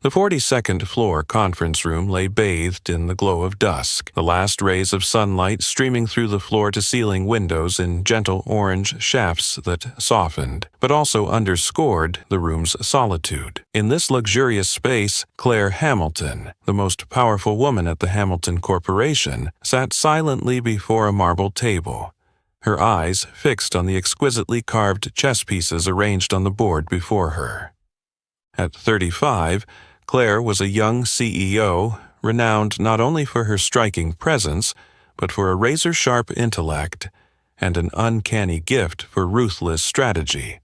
The 42nd floor conference room lay bathed in the glow of dusk, the last rays of sunlight streaming through the floor-to-ceiling windows in gentle orange shafts that softened, but also underscored the room's solitude. In this luxurious space, Claire Hamilton, the most powerful woman at the Hamilton Corporation, sat silently before a marble table, her eyes fixed on the exquisitely carved chess pieces arranged on the board before her. At 35, Claire was a young CEO, renowned not only for her striking presence, but for a razor-sharp intellect and an uncanny gift for ruthless strategy.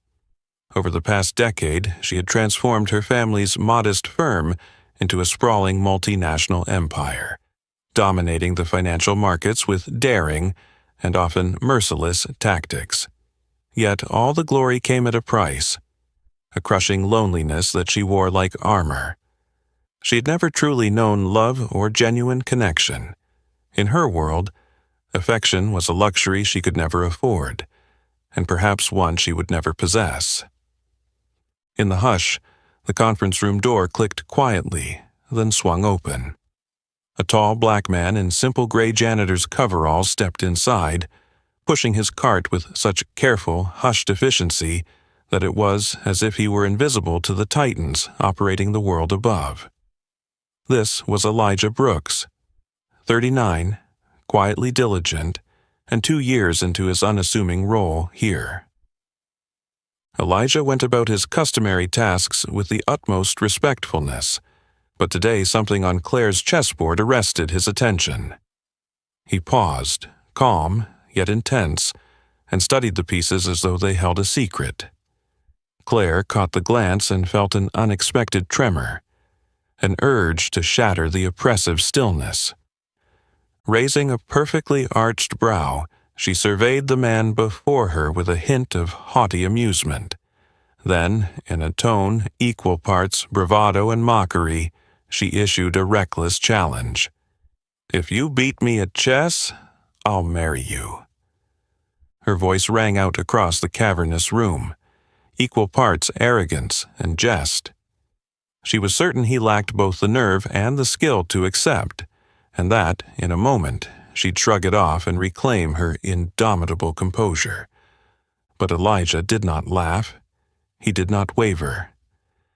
Over the past decade, she had transformed her family's modest firm into a sprawling multinational empire, dominating the financial markets with daring and often merciless tactics. Yet all the glory came at a price, a crushing loneliness that she wore like armor. She had never truly known love or genuine connection. In her world, affection was a luxury she could never afford, and perhaps one she would never possess. In the hush, the conference room door clicked quietly, then swung open. A tall black man in simple gray janitor's coveralls stepped inside, pushing his cart with such careful, hushed efficiency that it was as if he were invisible to the titans operating the world above. This was Elijah Brooks, 39, quietly diligent, and 2 years into his unassuming role here. Elijah went about his customary tasks with the utmost respectfulness, but today something on Claire's chessboard arrested his attention. He paused, calm yet intense, and studied the pieces as though they held a secret. Claire caught the glance and felt an unexpected tremor, an urge to shatter the oppressive stillness. Raising a perfectly arched brow, she surveyed the man before her with a hint of haughty amusement. Then, in a tone equal parts bravado and mockery, she issued a reckless challenge. "If you beat me at chess, I'll marry you." Her voice rang out across the cavernous room, equal parts arrogance and jest. She was certain he lacked both the nerve and the skill to accept, and that, in a moment, she'd shrug it off and reclaim her indomitable composure. But Elijah did not laugh. He did not waver.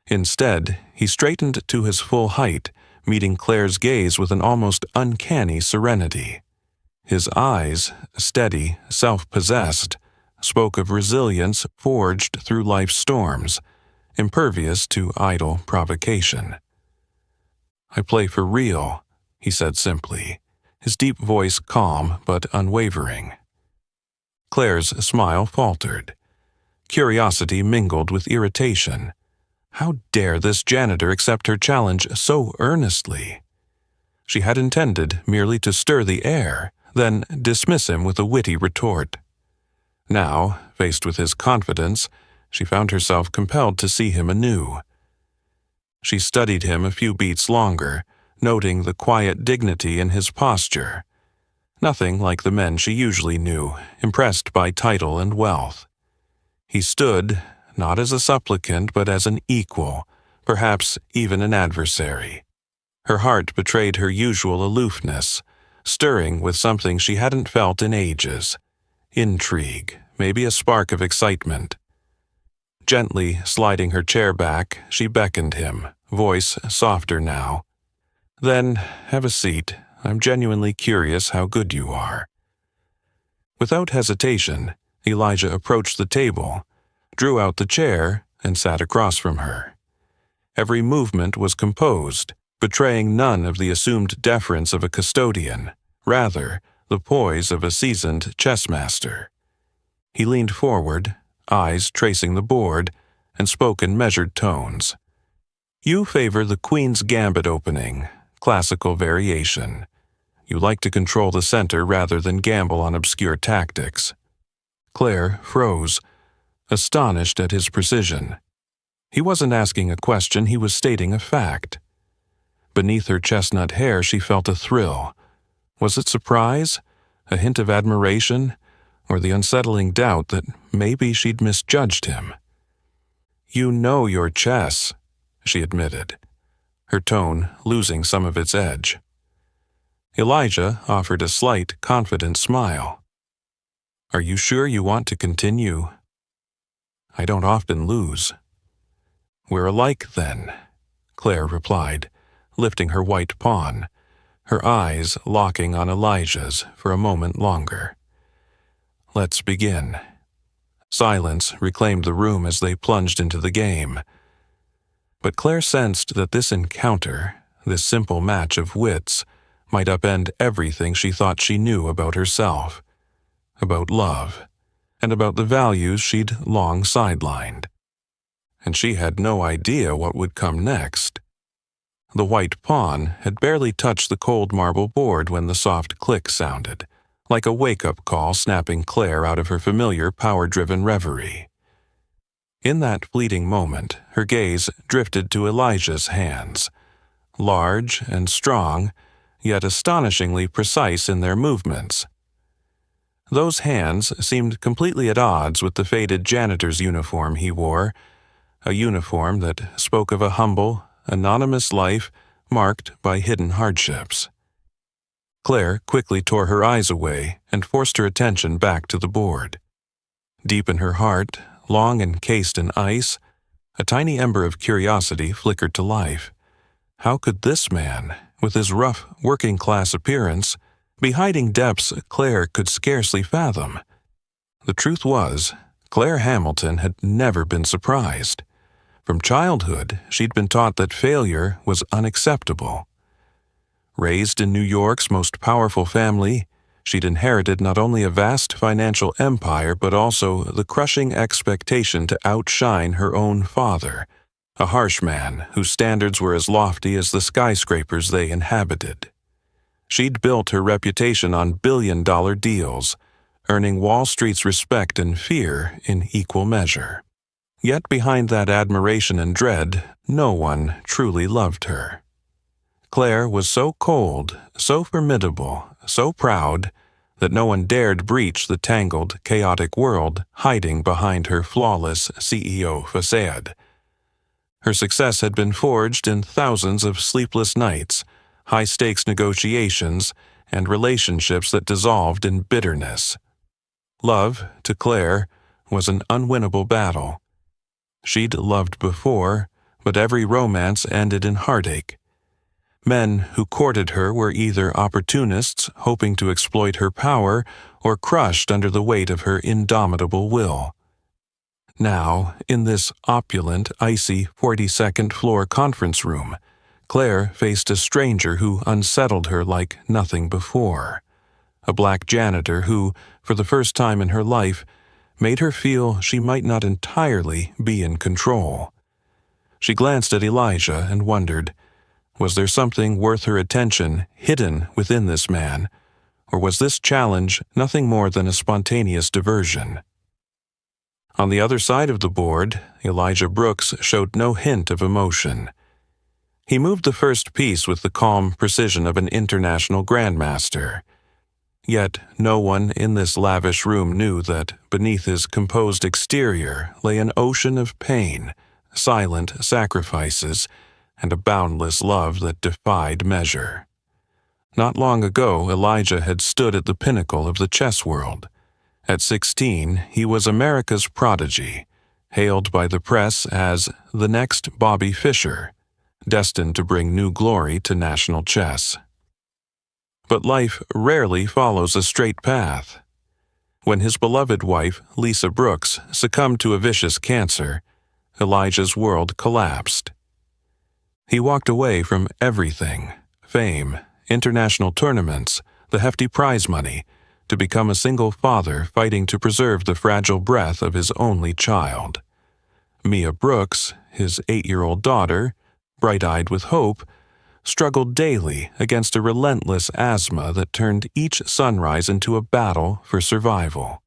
Instead, he straightened to his full height, meeting Claire's gaze with an almost uncanny serenity. His eyes, steady, self-possessed, spoke of resilience forged through life's storms, impervious to idle provocation. "I play for real," he said simply, his deep voice calm but unwavering. Claire's smile faltered. Curiosity mingled with irritation. How dare this janitor accept her challenge so earnestly? She had intended merely to stir the air, then dismiss him with a witty retort. Now, faced with his confidence, she found herself compelled to see him anew. She studied him a few beats longer, noting the quiet dignity in his posture. Nothing like the men she usually knew, impressed by title and wealth. He stood, not as a supplicant but as an equal, perhaps even an adversary. Her heart betrayed her usual aloofness, stirring with something she hadn't felt in ages. Intrigue, maybe a spark of excitement. Gently sliding her chair back, she beckoned him, voice softer now. "Then, have a seat. I'm genuinely curious how good you are." Without hesitation, Elijah approached the table, drew out the chair, and sat across from her. Every movement was composed, betraying none of the assumed deference of a custodian, rather the poise of a seasoned chess master. He leaned forward, eyes tracing the board, and spoke in measured tones. "You favor the Queen's Gambit opening, classical variation. You like to control the center rather than gamble on obscure tactics." Claire froze, astonished at his precision. He wasn't asking a question, he was stating a fact. Beneath her chestnut hair she felt a thrill. Was it surprise, a hint of admiration, or the unsettling doubt that maybe she'd misjudged him? "You know your chess," she admitted. her tone losing some of its edge. Elijah offered a slight, confident smile. "Are you sure you want to continue?" "I don't often lose." "We're alike, then," Claire replied, lifting her white pawn, her eyes locking on Elijah's for a moment longer. "Let's begin." Silence reclaimed the room as they plunged into the game. But Claire sensed that this encounter, this simple match of wits, might upend everything she thought she knew about herself, about love, and about the values she'd long sidelined. And she had no idea what would come next. The white pawn had barely touched the cold marble board when the soft click sounded, like a wake-up call snapping Claire out of her familiar power-driven reverie. In that fleeting moment, her gaze drifted to Elijah's hands, large and strong, yet astonishingly precise in their movements. Those hands seemed completely at odds with the faded janitor's uniform he wore, a uniform that spoke of a humble, anonymous life marked by hidden hardships. Claire quickly tore her eyes away and forced her attention back to the board. Deep in her heart, long encased in ice, a tiny ember of curiosity flickered to life. How could this man, with his rough working-class appearance, be hiding depths Claire could scarcely fathom? The truth was, Claire Hamilton had never been surprised. From childhood, she'd been taught that failure was unacceptable. Raised in New York's most powerful family, she'd inherited not only a vast financial empire but also the crushing expectation to outshine her own father, a harsh man whose standards were as lofty as the skyscrapers they inhabited. She'd built her reputation on billion-dollar deals, earning Wall Street's respect and fear in equal measure. Yet behind that admiration and dread, no one truly loved her. Claire was so cold, so formidable, so proud, that no one dared breach the tangled, chaotic world hiding behind her flawless CEO facade. Her success had been forged in thousands of sleepless nights, high-stakes negotiations, and relationships that dissolved in bitterness. Love, to Claire, was an unwinnable battle. She'd loved before, but every romance ended in heartache. Men who courted her were either opportunists hoping to exploit her power or crushed under the weight of her indomitable will. Now, in this opulent, icy 42nd floor conference room, Claire faced a stranger who unsettled her like nothing before. A black janitor who, for the first time in her life, made her feel she might not entirely be in control. She glanced at Elijah and wondered, was there something worth her attention hidden within this man, or was this challenge nothing more than a spontaneous diversion? On the other side of the board, Elijah Brooks showed no hint of emotion. He moved the first piece with the calm precision of an international grandmaster. Yet no one in this lavish room knew that beneath his composed exterior lay an ocean of pain, silent sacrifices, and a boundless love that defied measure. Not long ago, Elijah had stood at the pinnacle of the chess world. At 16, he was America's prodigy, hailed by the press as the next Bobby Fischer, destined to bring new glory to national chess. But life rarely follows a straight path. When his beloved wife, Lisa Brooks, succumbed to a vicious cancer, Elijah's world collapsed. He walked away from everything, fame, international tournaments, the hefty prize money, to become a single father fighting to preserve the fragile breath of his only child. Mia Brooks, his 8-year-old daughter, bright-eyed with hope, struggled daily against a relentless asthma that turned each sunrise into a battle for survival.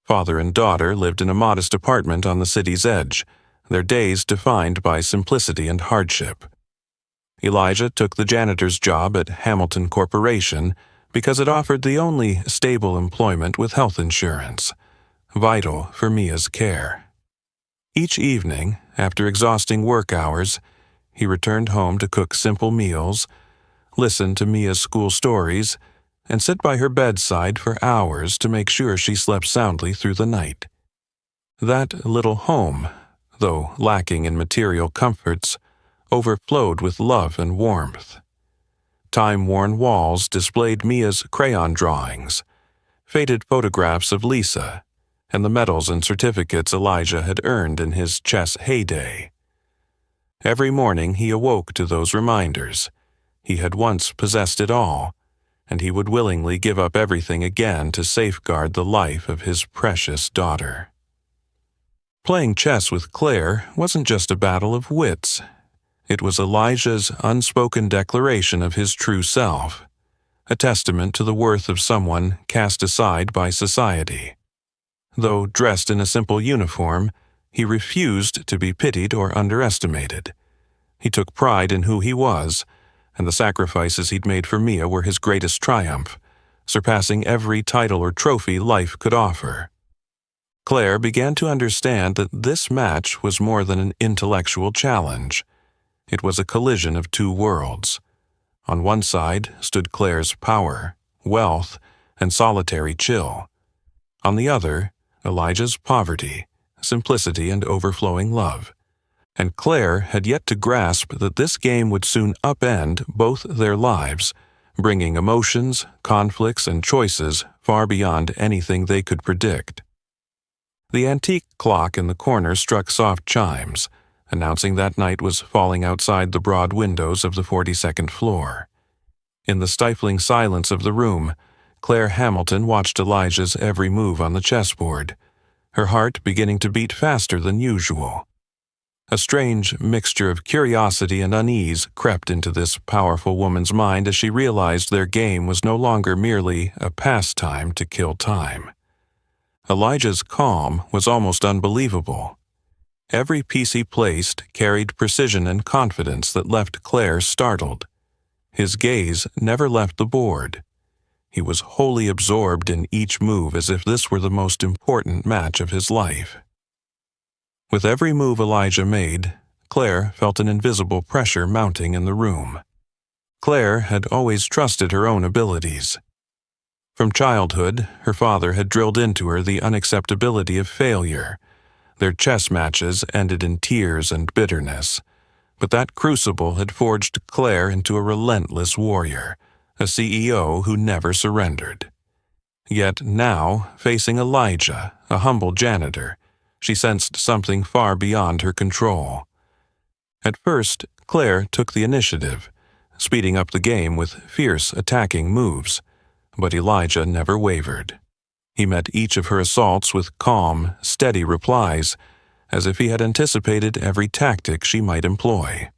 Father and daughter lived in a modest apartment on the city's edge, their days defined by simplicity and hardship. Elijah took the janitor's job at Hamilton Corporation because it offered the only stable employment with health insurance, vital for Mia's care. Each evening, after exhausting work hours, he returned home to cook simple meals, listen to Mia's school stories, and sit by her bedside for hours to make sure she slept soundly through the night. That little home, though lacking in material comforts, overflowed with love and warmth. Time-worn walls displayed Mia's crayon drawings, faded photographs of Lisa, and the medals and certificates Elijah had earned in his chess heyday. Every morning he awoke to those reminders. He had once possessed it all, and he would willingly give up everything again to safeguard the life of his precious daughter. Playing chess with Claire wasn't just a battle of wits. It was Elijah's unspoken declaration of his true self, a testament to the worth of someone cast aside by society. Though dressed in a simple uniform, he refused to be pitied or underestimated. He took pride in who he was, and the sacrifices he'd made for Mia were his greatest triumph, surpassing every title or trophy life could offer. Claire began to understand that this match was more than an intellectual challenge. It was a collision of two worlds. On one side stood Claire's power, wealth, and solitary chill. On the other, Elijah's poverty, simplicity, and overflowing love. And Claire had yet to grasp that this game would soon upend both their lives, bringing emotions, conflicts, and choices far beyond anything they could predict. The antique clock in the corner struck soft chimes, announcing that night was falling outside the broad windows of the 42nd floor. In the stifling silence of the room, Claire Hamilton watched Elijah's every move on the chessboard, her heart beginning to beat faster than usual. A strange mixture of curiosity and unease crept into this powerful woman's mind as she realized their game was no longer merely a pastime to kill time. Elijah's calm was almost unbelievable. Every piece he placed carried precision and confidence that left Claire startled. His gaze never left the board. He was wholly absorbed in each move as if this were the most important match of his life. With every move Elijah made, Claire felt an invisible pressure mounting in the room. Claire had always trusted her own abilities. From childhood, her father had drilled into her the unacceptability of failure. Their chess matches ended in tears and bitterness, but that crucible had forged Claire into a relentless warrior, a CEO who never surrendered. Yet now, facing Elijah, a humble janitor, she sensed something far beyond her control. At first, Claire took the initiative, speeding up the game with fierce attacking moves, but Elijah never wavered. He met each of her assaults with calm, steady replies, as if he had anticipated every tactic she might employ.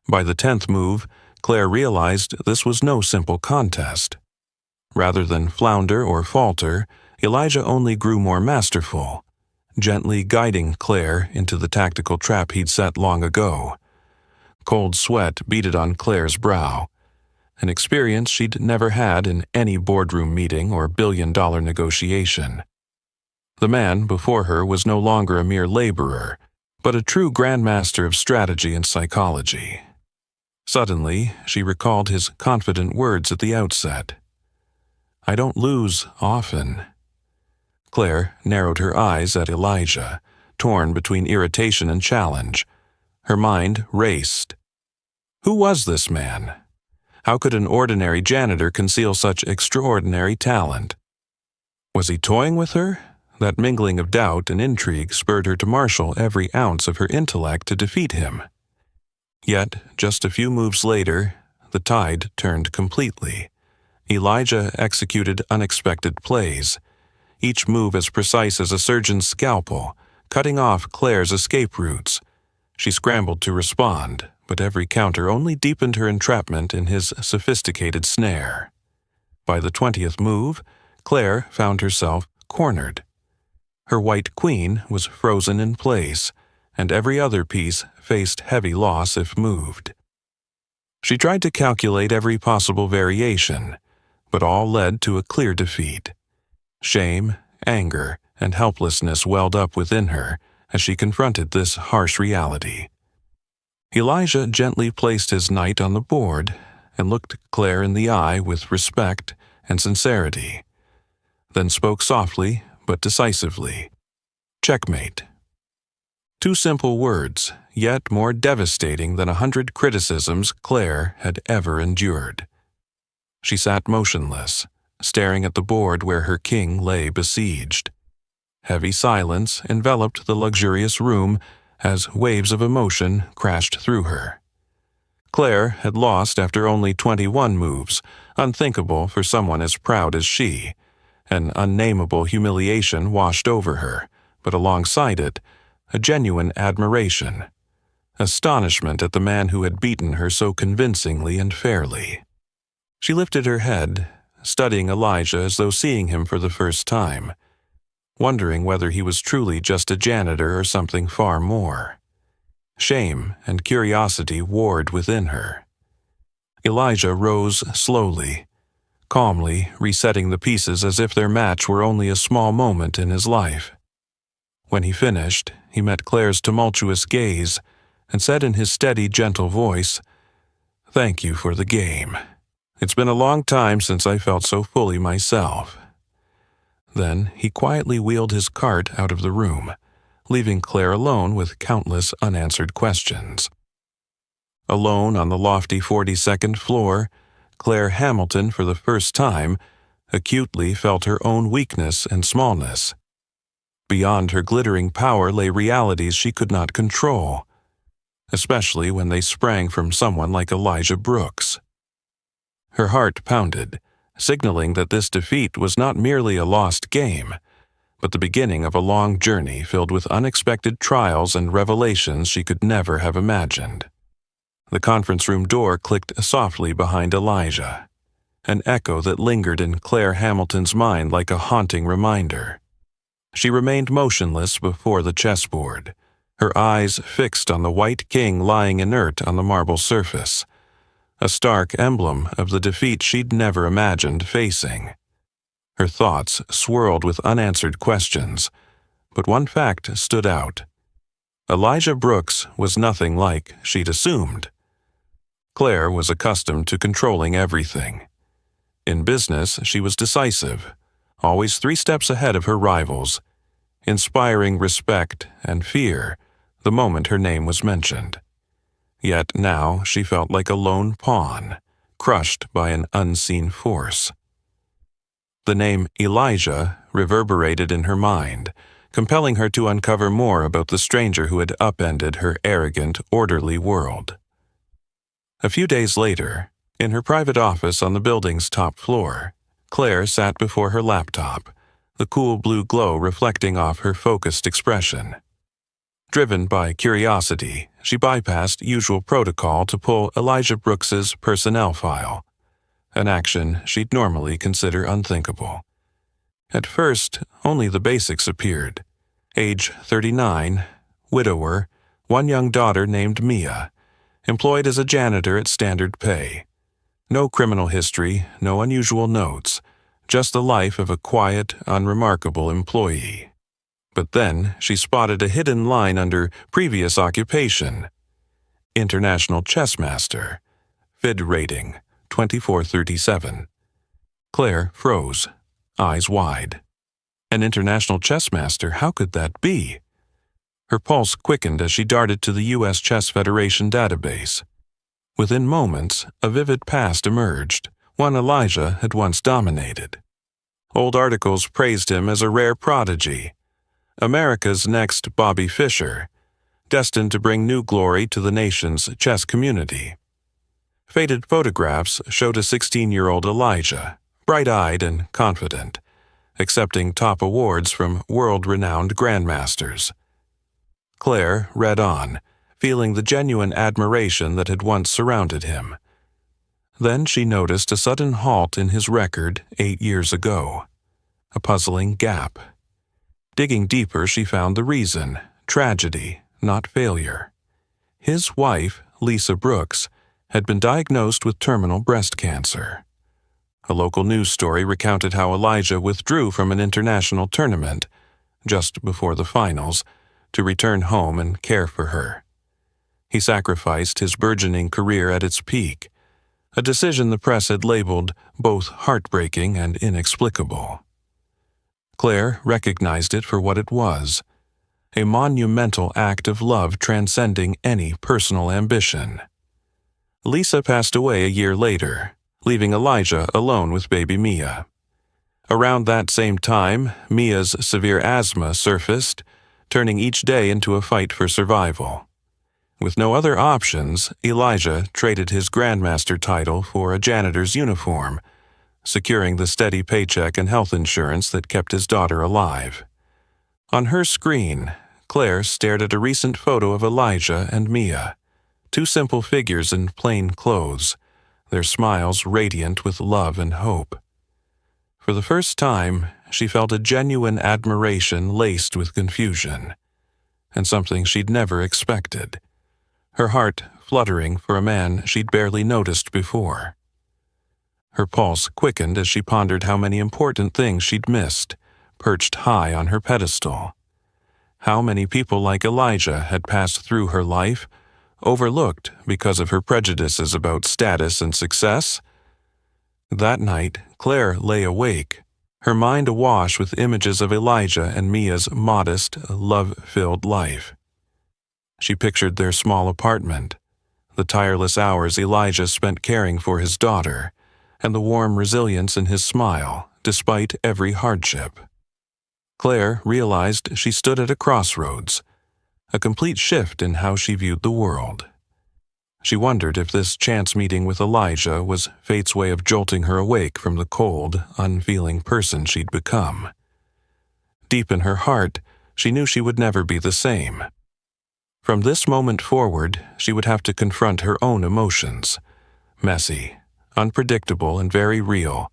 By the 10th move, Claire realized this was no simple contest. Rather than flounder or falter, Elijah only grew more masterful, gently guiding Claire into the tactical trap he'd set long ago. Cold sweat beaded on Claire's brow, an experience she'd never had in any boardroom meeting or billion-dollar negotiation. The man before her was no longer a mere laborer, but a true grandmaster of strategy and psychology. Suddenly, she recalled his confident words at the outset. "I don't lose often." Claire narrowed her eyes at Elijah, torn between irritation and challenge. Her mind raced. Who was this man? How could an ordinary janitor conceal such extraordinary talent? Was he toying with her? That mingling of doubt and intrigue spurred her to marshal every ounce of her intellect to defeat him. Yet, just a few moves later, the tide turned completely. Elijah executed unexpected plays, each move as precise as a surgeon's scalpel, cutting off Claire's escape routes. She scrambled to respond, but every counter only deepened her entrapment in his sophisticated snare. By the 20th move, Claire found herself cornered. Her white queen was frozen in place, and every other piece faced heavy loss if moved. She tried to calculate every possible variation, but all led to a clear defeat. Shame, anger, and helplessness welled up within her as she confronted this harsh reality. Elijah gently placed his knight on the board and looked Claire in the eye with respect and sincerity, then spoke softly but decisively. Checkmate. 2 simple words, yet more devastating than 100 criticisms Claire had ever endured. She sat motionless, staring at the board where her king lay besieged. Heavy silence enveloped the luxurious room as waves of emotion crashed through her. Claire had lost after only 21 moves, unthinkable for someone as proud as she. An unnameable humiliation washed over her, but alongside it, a genuine admiration. Astonishment at the man who had beaten her so convincingly and fairly. She lifted her head, studying Elijah as though seeing him for the first time, wondering whether he was truly just a janitor or something far more. Shame and curiosity warred within her. Elijah rose slowly, calmly resetting the pieces as if their match were only a small moment in his life. When he finished, he met Claire's tumultuous gaze and said in his steady, gentle voice, "Thank you for the game. It's been a long time since I felt so fully myself." Then he quietly wheeled his cart out of the room, leaving Claire alone with countless unanswered questions. Alone on the lofty 42nd floor, Claire Hamilton, for the first time, acutely felt her own weakness and smallness. Beyond her glittering power lay realities she could not control, especially when they sprang from someone like Elijah Brooks. Her heart pounded, signaling that this defeat was not merely a lost game, but the beginning of a long journey filled with unexpected trials and revelations she could never have imagined. The conference room door clicked softly behind Elijah, an echo that lingered in Claire Hamilton's mind like a haunting reminder. She remained motionless before the chessboard, her eyes fixed on the white king lying inert on the marble surface, a stark emblem of the defeat she'd never imagined facing. Her thoughts swirled with unanswered questions, but one fact stood out. Elijah Brooks was nothing like she'd assumed. Claire was accustomed to controlling everything. In business, she was decisive, always 3 steps ahead of her rivals, inspiring respect and fear the moment her name was mentioned. Yet now she felt like a lone pawn, crushed by an unseen force. The name Elijah reverberated in her mind, compelling her to uncover more about the stranger who had upended her arrogant, orderly world. A few days later, in her private office on the building's top floor, Claire sat before her laptop, the cool blue glow reflecting off her focused expression. Driven by curiosity, she bypassed usual protocol to pull Elijah Brooks's personnel file, an action she'd normally consider unthinkable. At first, only the basics appeared. Age 39, widower, 1 young daughter named Mia, employed as a janitor at standard pay. No criminal history, no unusual notes, just the life of a quiet, unremarkable employee. But then she spotted a hidden line under previous occupation. International chess master. FID rating, 2437. Claire froze, eyes wide. An international chess master, how could that be? Her pulse quickened as she darted to the U.S. Chess Federation database. Within moments, a vivid past emerged, one Elijah had once dominated. Old articles praised him as a rare prodigy, America's next Bobby Fischer, destined to bring new glory to the nation's chess community. Faded photographs showed a 16-year-old Elijah, bright-eyed and confident, accepting top awards from world-renowned grandmasters. Claire read on, feeling the genuine admiration that had once surrounded him. Then she noticed a sudden halt in his record 8 years ago, a puzzling gap. Digging deeper, she found the reason: tragedy, not failure. His wife, Lisa Brooks, had been diagnosed with terminal breast cancer. A local news story recounted how Elijah withdrew from an international tournament, just before the finals, to return home and care for her. He sacrificed his burgeoning career at its peak, a decision the press had labeled both heartbreaking and inexplicable. Claire recognized it for what it was, a monumental act of love transcending any personal ambition. Lisa passed away a year later, leaving Elijah alone with baby Mia. Around that same time, Mia's severe asthma surfaced, turning each day into a fight for survival. With no other options, Elijah traded his Grandmaster title for a janitor's uniform, securing the steady paycheck and health insurance that kept his daughter alive. On her screen, Claire stared at a recent photo of Elijah and Mia, two simple figures in plain clothes, their smiles radiant with love and hope. For the first time, she felt a genuine admiration laced with confusion, and something she'd never expected, her heart fluttering for a man she'd barely noticed before. Her pulse quickened as she pondered how many important things she'd missed, perched high on her pedestal. How many people like Elijah had passed through her life, overlooked because of her prejudices about status and success? That night, Claire lay awake, her mind awash with images of Elijah and Mia's modest, love-filled life. She pictured their small apartment, the tireless hours Elijah spent caring for his daughter, and the warm resilience in his smile, despite every hardship. Claire realized she stood at a crossroads, a complete shift in how she viewed the world. She wondered if this chance meeting with Elijah was fate's way of jolting her awake from the cold, unfeeling person she'd become. Deep in her heart, she knew she would never be the same. From this moment forward, she would have to confront her own emotions, messy, unpredictable, and very real,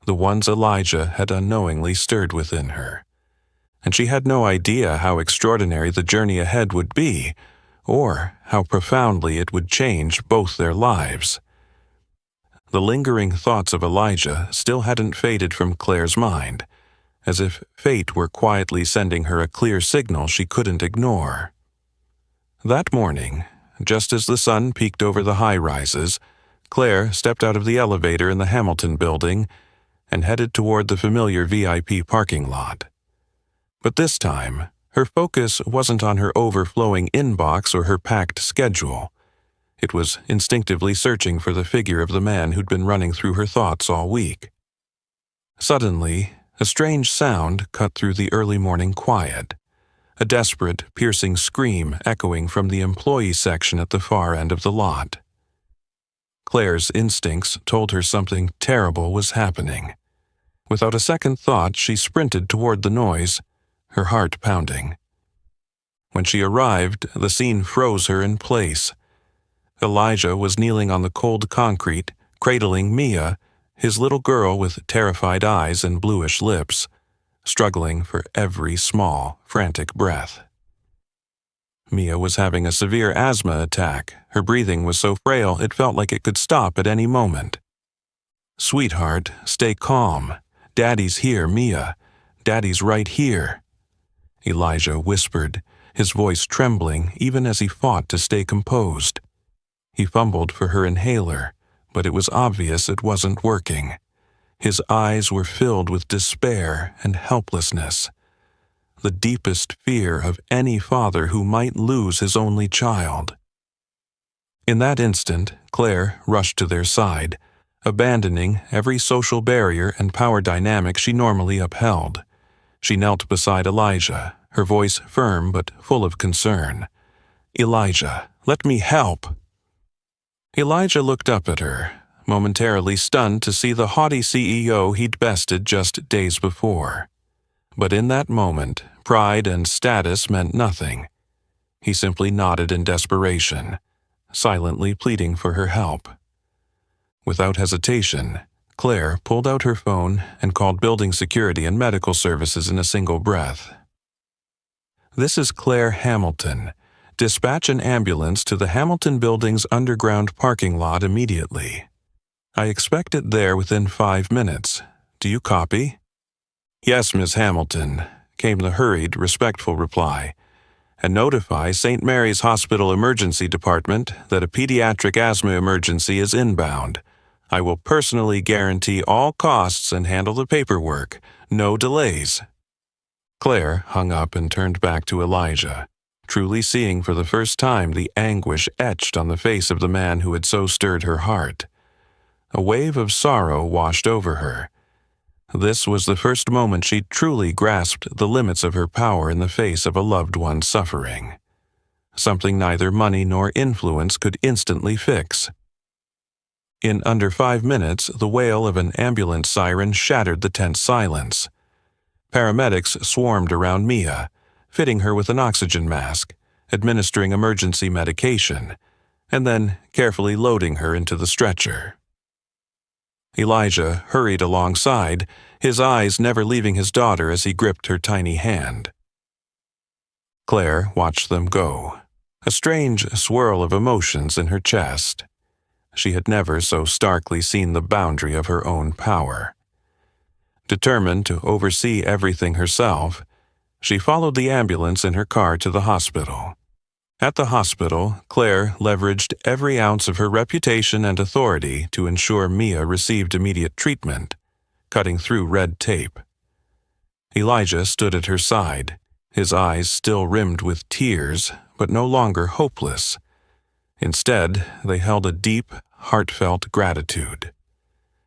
the ones Elijah had unknowingly stirred within her. And she had no idea how extraordinary the journey ahead would be, or how profoundly it would change both their lives. The lingering thoughts of Elijah still hadn't faded from Claire's mind, as if fate were quietly sending her a clear signal she couldn't ignore. That morning, just as the sun peeked over the high-rises, Claire stepped out of the elevator in the Hamilton building and headed toward the familiar VIP parking lot. But this time, her focus wasn't on her overflowing inbox or her packed schedule. It was instinctively searching for the figure of the man who'd been running through her thoughts all week. Suddenly, a strange sound cut through the early morning quiet, a desperate, piercing scream echoing from the employee section at the far end of the lot. Claire's instincts told her something terrible was happening. Without a second thought, she sprinted toward the noise, her heart pounding. When she arrived, the scene froze her in place. Elijah was kneeling on the cold concrete, cradling Mia, his little girl with terrified eyes and bluish lips, struggling for every small, frantic breath. Mia was having a severe asthma attack. Her breathing was so frail it felt like it could stop at any moment. "Sweetheart, stay calm. Daddy's here, Mia. Daddy's right here," Elijah whispered, his voice trembling even as he fought to stay composed. He fumbled for her inhaler, but it was obvious it wasn't working. His eyes were filled with despair and helplessness, the deepest fear of any father who might lose his only child. In that instant, Claire rushed to their side, abandoning every social barrier and power dynamic she normally upheld. She knelt beside Elijah, her voice firm but full of concern. "Elijah, let me help." Elijah looked up at her, momentarily stunned to see the haughty CEO he'd bested just days before. But in that moment, pride and status meant nothing. He simply nodded in desperation, silently pleading for her help. Without hesitation, Claire pulled out her phone and called building security and medical services in a single breath. "This is Claire Hamilton. Dispatch an ambulance to the Hamilton Building's underground parking lot immediately. I expect it there within 5 minutes. Do you copy?" "Yes, Miss Hamilton," came the hurried, respectful reply. and notify St. Mary's Hospital Emergency Department that a pediatric asthma emergency is inbound. I will personally guarantee all costs and handle the paperwork. No delays." Claire hung up and turned back to Elijah, truly seeing for the first time the anguish etched on the face of the man who had so stirred her heart. A wave of sorrow washed over her. This was the first moment she truly grasped the limits of her power in the face of a loved one's suffering. Something neither money nor influence could instantly fix. In under 5 minutes, the wail of an ambulance siren shattered the tense silence. Paramedics swarmed around Mia, fitting her with an oxygen mask, administering emergency medication, and then carefully loading her into the stretcher. Elijah hurried alongside, his eyes never leaving his daughter as he gripped her tiny hand. Claire watched them go, a strange swirl of emotions in her chest. She had never so starkly seen the boundary of her own power. Determined to oversee everything herself, she followed the ambulance in her car to the hospital. At the hospital, Claire leveraged every ounce of her reputation and authority to ensure Mia received immediate treatment, cutting through red tape. Elijah stood at her side, his eyes still rimmed with tears, but no longer hopeless. Instead, they held a deep, heartfelt gratitude.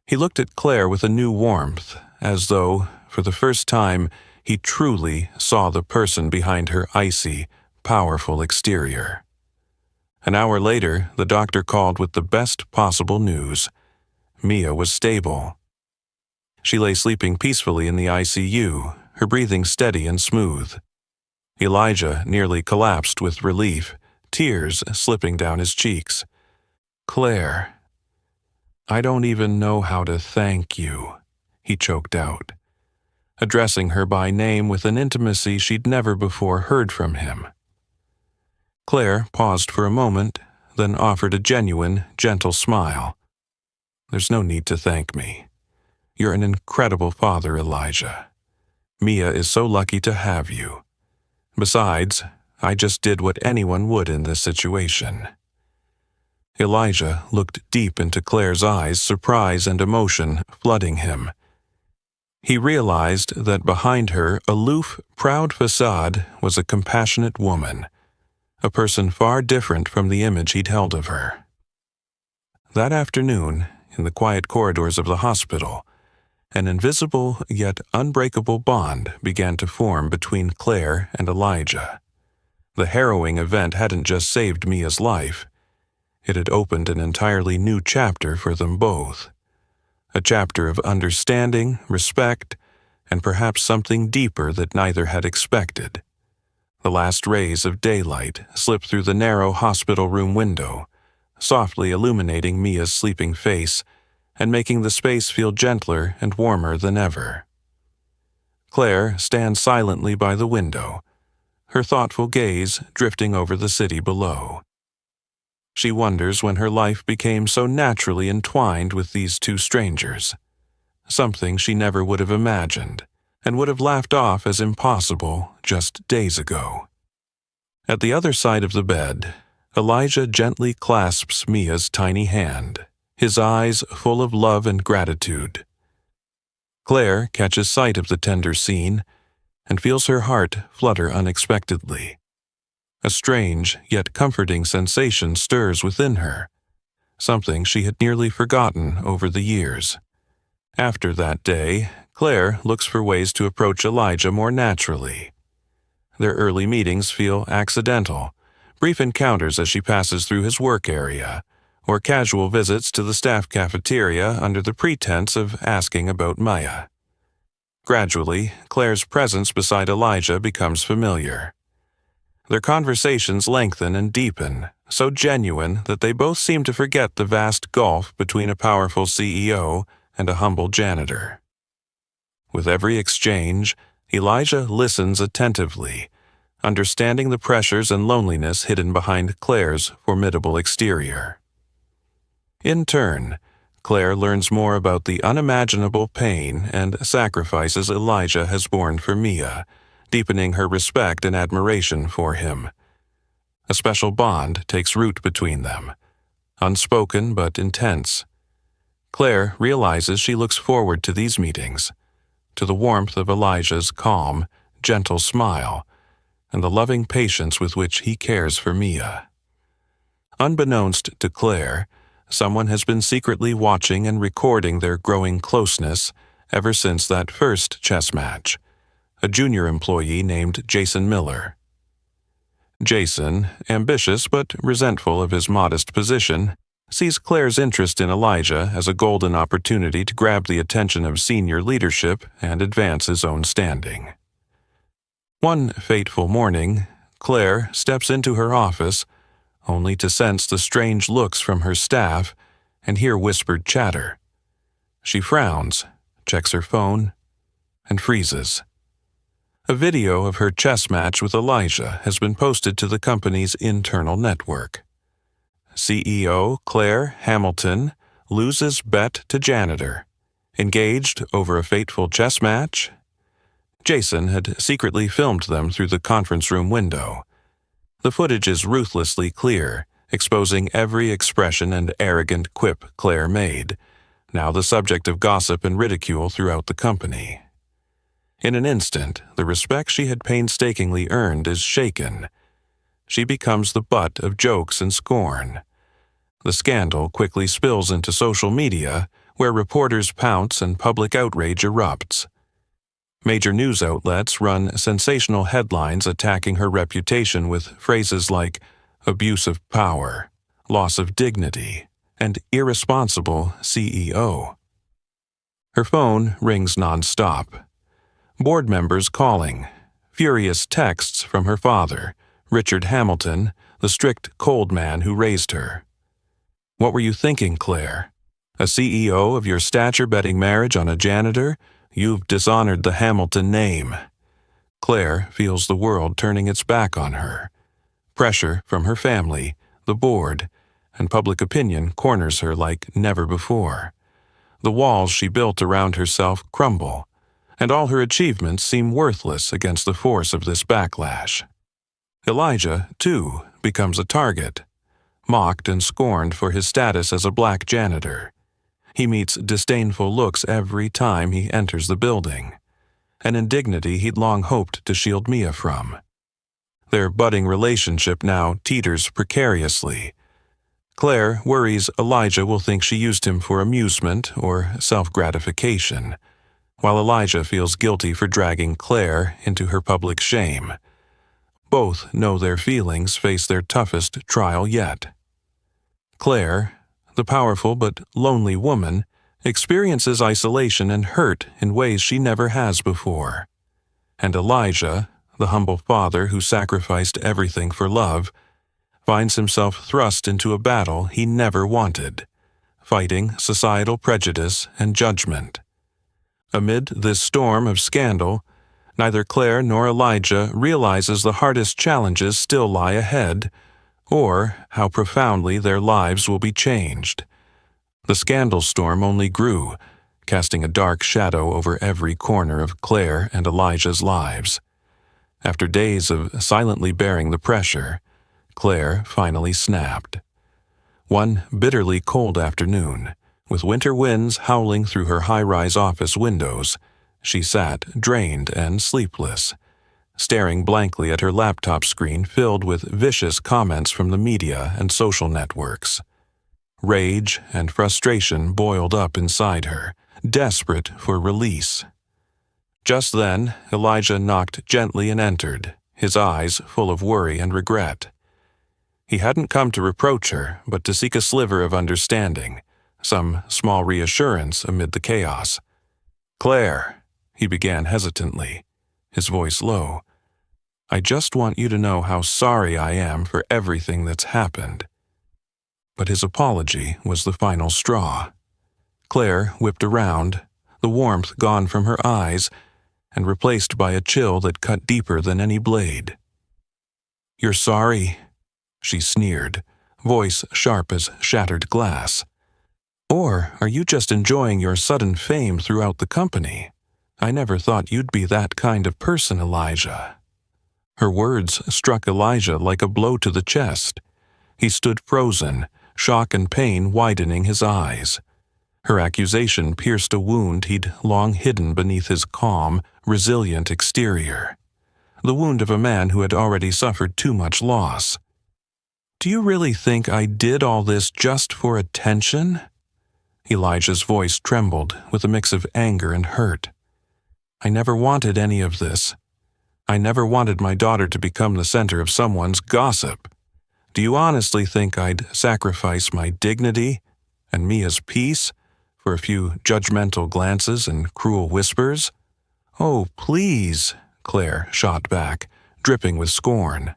He looked at Claire with a new warmth, as though, for the first time, he truly saw the person behind her icy, powerful exterior. An hour later, the doctor called with the best possible news. Mia was stable. She lay sleeping peacefully in the ICU, her breathing steady and smooth. Elijah nearly collapsed with relief, tears slipping down his cheeks. "Claire, I don't even know how to thank you," he choked out, addressing her by name with an intimacy she'd never before heard from him. Claire paused for a moment, then offered a genuine, gentle smile. "There's no need to thank me. You're an incredible father, Elijah. Mia is so lucky to have you. Besides, I just did what anyone would in this situation." Elijah looked deep into Claire's eyes, surprise and emotion flooding him. He realized that behind her aloof, proud facade was a compassionate woman, a person far different from the image he'd held of her. That afternoon, in the quiet corridors of the hospital, an invisible yet unbreakable bond began to form between Claire and Elijah. The harrowing event hadn't just saved Mia's life. It had opened an entirely new chapter for them both. A chapter of understanding, respect, and perhaps something deeper that neither had expected. The last rays of daylight slipped through the narrow hospital room window, softly illuminating Mia's sleeping face and making the space feel gentler and warmer than ever. Claire stands silently by the window, her thoughtful gaze drifting over the city below. She wonders when her life became so naturally entwined with these two strangers, something she never would have imagined and would have laughed off as impossible just days ago. At the other side of the bed, Elijah gently clasps Mia's tiny hand, his eyes full of love and gratitude. Claire catches sight of the tender scene and feels her heart flutter unexpectedly. A strange yet comforting sensation stirs within her, something she had nearly forgotten over the years. After that day, Claire looks for ways to approach Elijah more naturally. Their early meetings feel accidental, brief encounters as she passes through his work area, or casual visits to the staff cafeteria under the pretense of asking about Maya. Gradually, Claire's presence beside Elijah becomes familiar. Their conversations lengthen and deepen, so genuine that they both seem to forget the vast gulf between a powerful CEO and a humble janitor. With every exchange, Elijah listens attentively, understanding the pressures and loneliness hidden behind Claire's formidable exterior. In turn, Claire learns more about the unimaginable pain and sacrifices Elijah has borne for Mia, deepening her respect and admiration for him. A special bond takes root between them, unspoken but intense. Claire realizes she looks forward to these meetings, to the warmth of Elijah's calm, gentle smile, and the loving patience with which he cares for Mia. Unbeknownst to Claire, someone has been secretly watching and recording their growing closeness ever since that first chess match, a junior employee named Jason Miller. Jason, ambitious but resentful of his modest position, sees Claire's interest in Elijah as a golden opportunity to grab the attention of senior leadership and advance his own standing. One fateful morning, Claire steps into her office, only to sense the strange looks from her staff and hear whispered chatter. She frowns, checks her phone, and freezes. A video of her chess match with Elijah has been posted to the company's internal network. CEO Claire Hamilton loses bet to Janitor. Engaged over a fateful chess match? Jason had secretly filmed them through the conference room window. The footage is ruthlessly clear, exposing every expression and arrogant quip Claire made, now the subject of gossip and ridicule throughout the company. In an instant, the respect she had painstakingly earned is shaken. She becomes the butt of jokes and scorn. The scandal quickly spills into social media, where reporters pounce and public outrage erupts. Major news outlets run sensational headlines attacking her reputation with phrases like abuse of power, loss of dignity, and irresponsible CEO. Her phone rings nonstop. Board members calling, furious texts from her father, Richard Hamilton, the strict, cold man who raised her. What were you thinking, Claire? A CEO of your stature betting marriage on a janitor? You've dishonored the Hamilton name. Claire feels the world turning its back on her. Pressure from her family, the board, and public opinion corners her like never before. The walls she built around herself crumble, and all her achievements seem worthless against the force of this backlash. Elijah, too, becomes a target, mocked and scorned for his status as a black janitor. He meets disdainful looks every time he enters the building, an indignity he'd long hoped to shield Mia from. Their budding relationship now teeters precariously. Claire worries Elijah will think she used him for amusement or self-gratification, while Elijah feels guilty for dragging Claire into her public shame. Both know their feelings face their toughest trial yet. Claire, the powerful but lonely woman, experiences isolation and hurt in ways she never has before. And Elijah, the humble father who sacrificed everything for love, finds himself thrust into a battle he never wanted, fighting societal prejudice and judgment. Amid this storm of scandal, neither Claire nor Elijah realizes the hardest challenges still lie ahead, or how profoundly their lives will be changed. The scandal storm only grew, casting a dark shadow over every corner of Claire and Elijah's lives. After days of silently bearing the pressure, Claire finally snapped. One bitterly cold afternoon, with winter winds howling through her high-rise office windows, she sat drained and sleepless, staring blankly at her laptop screen filled with vicious comments from the media and social networks. Rage and frustration boiled up inside her, desperate for release. Just then, Elijah knocked gently and entered, his eyes full of worry and regret. He hadn't come to reproach her, but to seek a sliver of understanding, some small reassurance amid the chaos. "Claire," he began hesitantly, his voice low, "I just want you to know how sorry I am for everything that's happened." But his apology was the final straw. Claire whipped around, the warmth gone from her eyes, and replaced by a chill that cut deeper than any blade. "You're sorry?" she sneered, voice sharp as shattered glass. "Or are you just enjoying your sudden fame throughout the company? I never thought you'd be that kind of person, Elijah." Her words struck Elijah like a blow to the chest. He stood frozen, shock and pain widening his eyes. Her accusation pierced a wound he'd long hidden beneath his calm, resilient exterior. The wound of a man who had already suffered too much loss. "Do you really think I did all this just for attention?" Elijah's voice trembled with a mix of anger and hurt. "I never wanted any of this. I never wanted my daughter to become the center of someone's gossip. Do you honestly think I'd sacrifice my dignity and Mia's peace for a few judgmental glances and cruel whispers?" "Oh, please," Claire shot back, dripping with scorn.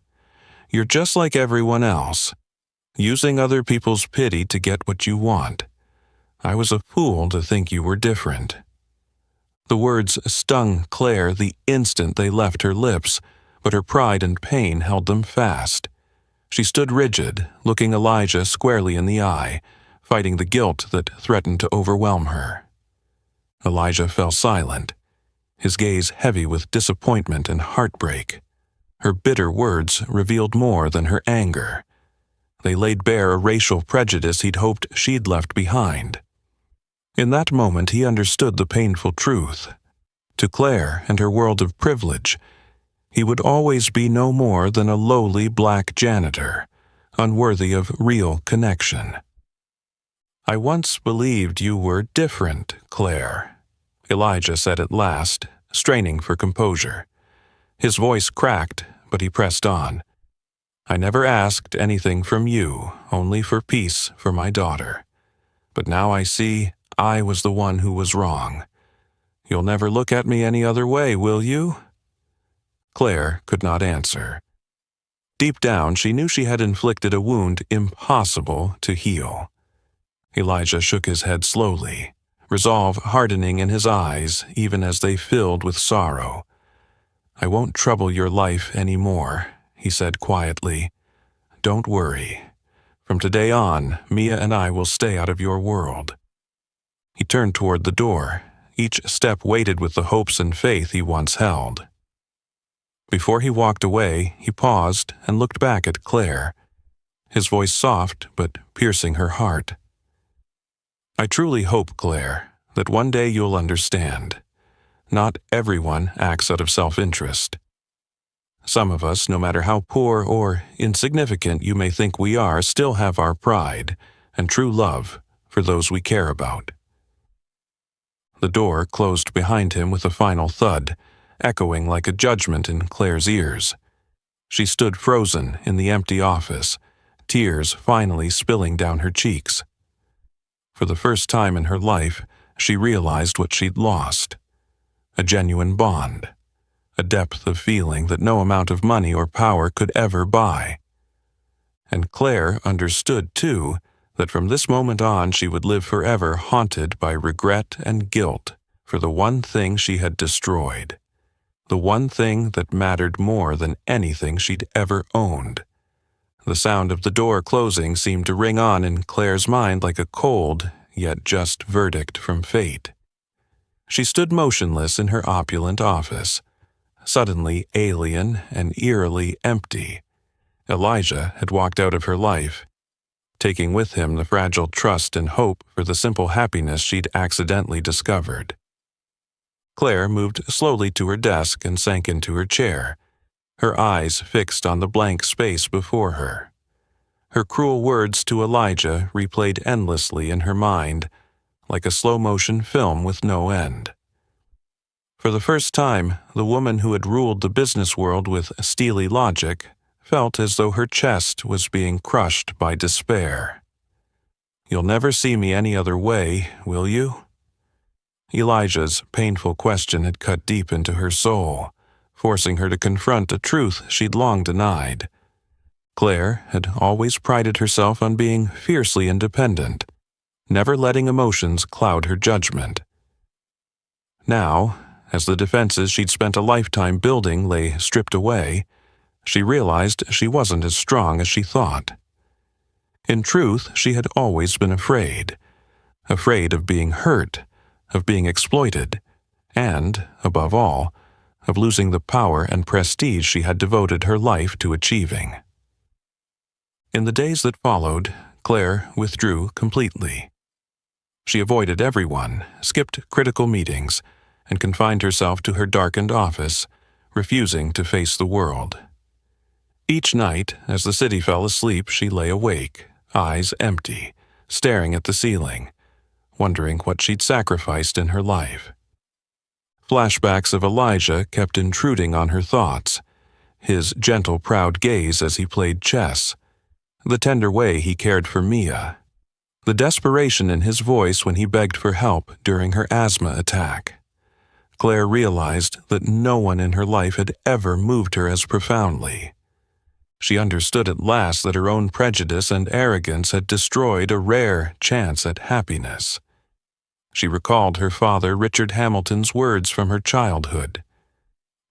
"You're just like everyone else, using other people's pity to get what you want. I was a fool to think you were different." The words stung Claire the instant they left her lips, but her pride and pain held them fast. She stood rigid, looking Elijah squarely in the eye, fighting the guilt that threatened to overwhelm her. Elijah fell silent, his gaze heavy with disappointment and heartbreak. Her bitter words revealed more than her anger. They laid bare a racial prejudice he'd hoped she'd left behind. In that moment he understood the painful truth. To Claire and her world of privilege, he would always be no more than a lowly black janitor, unworthy of real connection. "I once believed you were different, Claire," Elijah said at last, straining for composure. His voice cracked, but he pressed on. "I never asked anything from you, only for peace for my daughter. But now I see I was the one who was wrong. You'll never look at me any other way, will you?" Claire could not answer. Deep down, she knew she had inflicted a wound impossible to heal. Elijah shook his head slowly, resolve hardening in his eyes even as they filled with sorrow. "I won't trouble your life any more," he said quietly. "Don't worry. From today on, Mia and I will stay out of your world." He turned toward the door, each step weighted with the hopes and faith he once held. Before he walked away, he paused and looked back at Claire, his voice soft but piercing her heart. "I truly hope, Claire, that one day you'll understand. Not everyone acts out of self-interest. Some of us, no matter how poor or insignificant you may think we are, still have our pride and true love for those we care about." The door closed behind him with a final thud, echoing like a judgment in Claire's ears. She stood frozen in the empty office, tears finally spilling down her cheeks. For the first time in her life, she realized what she'd lost. A genuine bond, a depth of feeling that no amount of money or power could ever buy. And Claire understood, too, that from this moment on she would live forever haunted by regret and guilt for the one thing she had destroyed, the one thing that mattered more than anything she'd ever owned. The sound of the door closing seemed to ring on in Claire's mind like a cold, yet just verdict from fate. She stood motionless in her opulent office, suddenly alien and eerily empty. Elijah had walked out of her life, taking with him the fragile trust and hope for the simple happiness she'd accidentally discovered. Claire moved slowly to her desk and sank into her chair, her eyes fixed on the blank space before her. Her cruel words to Elijah replayed endlessly in her mind, like a slow-motion film with no end. For the first time, the woman who had ruled the business world with steely logic felt as though her chest was being crushed by despair. "You'll never see me any other way, will you?" Elijah's painful question had cut deep into her soul, forcing her to confront a truth she'd long denied. Claire had always prided herself on being fiercely independent, never letting emotions cloud her judgment. Now, as the defenses she'd spent a lifetime building lay stripped away, she realized she wasn't as strong as she thought. In truth, she had always been afraid of being hurt, of being exploited, and, above all, of losing the power and prestige she had devoted her life to achieving. In the days that followed, Claire withdrew completely. She avoided everyone, skipped critical meetings, and confined herself to her darkened office, refusing to face the world. Each night, as the city fell asleep, she lay awake, eyes empty, staring at the ceiling, wondering what she'd sacrificed in her life. Flashbacks of Elijah kept intruding on her thoughts, his gentle, proud gaze as he played chess, the tender way he cared for Mia, the desperation in his voice when he begged for help during her asthma attack. Claire realized that no one in her life had ever moved her as profoundly. She understood at last that her own prejudice and arrogance had destroyed a rare chance at happiness. She recalled her father Richard Hamilton's words from her childhood.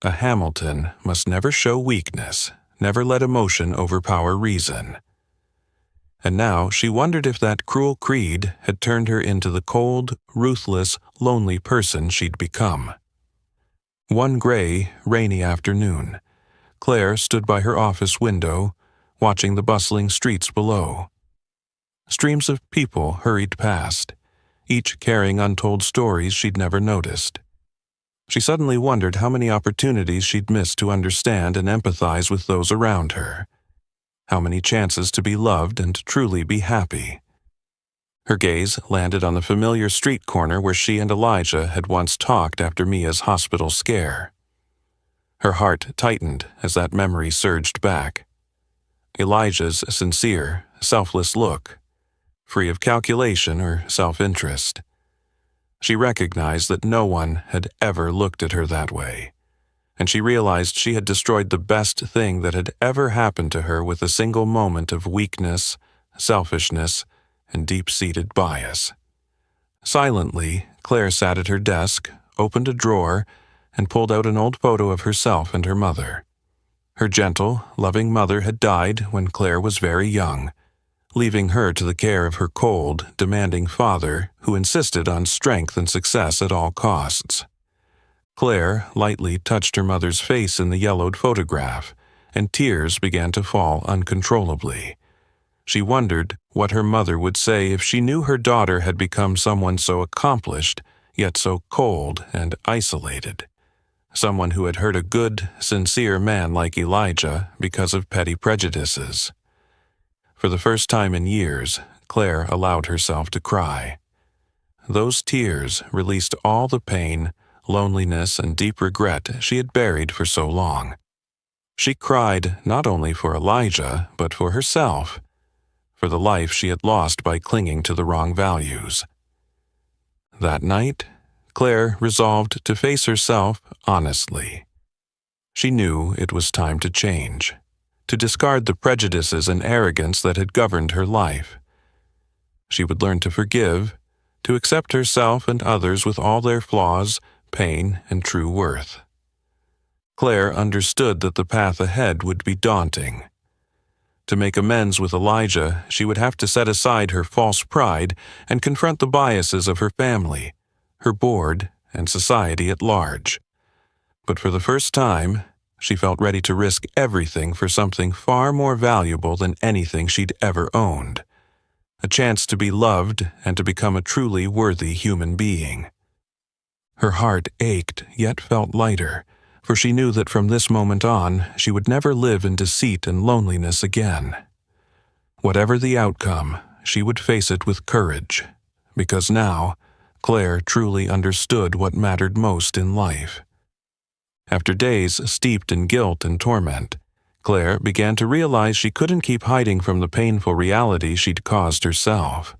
A Hamilton must never show weakness, never let emotion overpower reason. And now she wondered if that cruel creed had turned her into the cold, ruthless, lonely person she'd become. One gray, rainy afternoon, Claire stood by her office window, watching the bustling streets below. Streams of people hurried past, each carrying untold stories she'd never noticed. She suddenly wondered how many opportunities she'd missed to understand and empathize with those around her. How many chances to be loved and truly be happy. Her gaze landed on the familiar street corner where she and Elijah had once talked after Mia's hospital scare. Her heart tightened as that memory surged back. Elijah's sincere, selfless look, free of calculation or self-interest. She recognized that no one had ever looked at her that way, and she realized she had destroyed the best thing that had ever happened to her with a single moment of weakness, selfishness, and deep-seated bias. Silently, Claire sat at her desk, opened a drawer, and pulled out an old photo of herself and her mother. Her gentle, loving mother had died when Claire was very young, leaving her to the care of her cold, demanding father who insisted on strength and success at all costs. Claire lightly touched her mother's face in the yellowed photograph, and tears began to fall uncontrollably. She wondered what her mother would say if she knew her daughter had become someone so accomplished, yet so cold and isolated. Someone who had hurt a good, sincere man like Elijah because of petty prejudices. For the first time in years, Claire allowed herself to cry. Those tears released all the pain, loneliness, and deep regret she had buried for so long. She cried not only for Elijah, but for herself, for the life she had lost by clinging to the wrong values. That night, Claire resolved to face herself honestly. She knew it was time to change, to discard the prejudices and arrogance that had governed her life. She would learn to forgive, to accept herself and others with all their flaws, pain, and true worth. Claire understood that the path ahead would be daunting. To make amends with Elijah, she would have to set aside her false pride and confront the biases of her family, her board, and society at large. But for the first time, she felt ready to risk everything for something far more valuable than anything she'd ever owned. A chance to be loved and to become a truly worthy human being. Her heart ached, yet felt lighter, for she knew that from this moment on, she would never live in deceit and loneliness again. Whatever the outcome, she would face it with courage, because now, Claire truly understood what mattered most in life. After days steeped in guilt and torment, Claire began to realize she couldn't keep hiding from the painful reality she'd caused herself.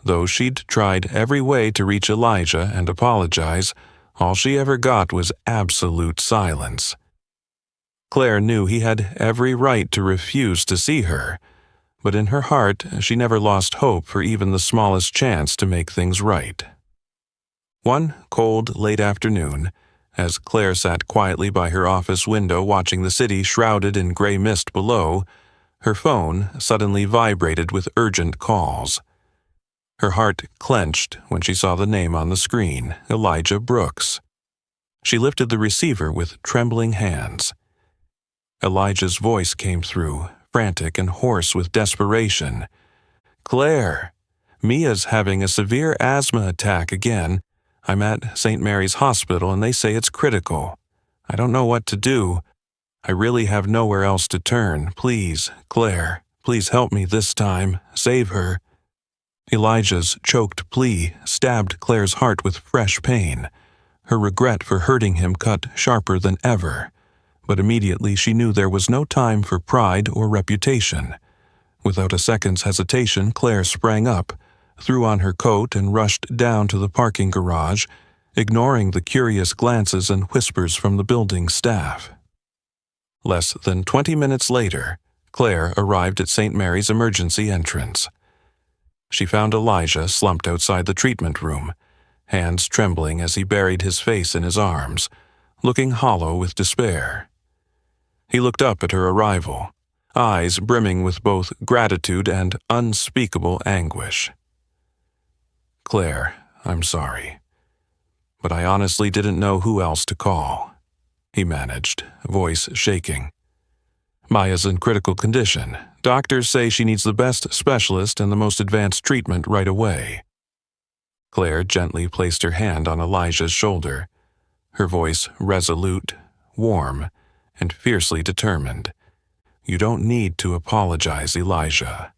Though she'd tried every way to reach Elijah and apologize, all she ever got was absolute silence. Claire knew he had every right to refuse to see her, but in her heart she never lost hope for even the smallest chance to make things right. One cold, late afternoon, as Claire sat quietly by her office window watching the city shrouded in gray mist below, her phone suddenly vibrated with urgent calls. Her heart clenched when she saw the name on the screen, Elijah Brooks. She lifted the receiver with trembling hands. Elijah's voice came through, frantic and hoarse with desperation. "Claire, Mia's having a severe asthma attack again. I'm at St. Mary's Hospital and they say it's critical. I don't know what to do. I really have nowhere else to turn. Please, Claire, please help me this time. Save her." Elijah's choked plea stabbed Claire's heart with fresh pain. Her regret for hurting him cut sharper than ever. But immediately she knew there was no time for pride or reputation. Without a second's hesitation, Claire sprang up, threw on her coat and rushed down to the parking garage, ignoring the curious glances and whispers from the building staff. Less than 20 minutes later, Claire arrived at St. Mary's emergency entrance. She found Elijah slumped outside the treatment room, hands trembling as he buried his face in his arms, looking hollow with despair. He looked up at her arrival, eyes brimming with both gratitude and unspeakable anguish. "Claire, I'm sorry, but I honestly didn't know who else to call," he managed, voice shaking. "Maya's in critical condition. Doctors say she needs the best specialist and the most advanced treatment right away." Claire gently placed her hand on Elijah's shoulder, her voice resolute, warm, and fiercely determined. "You don't need to apologize, Elijah.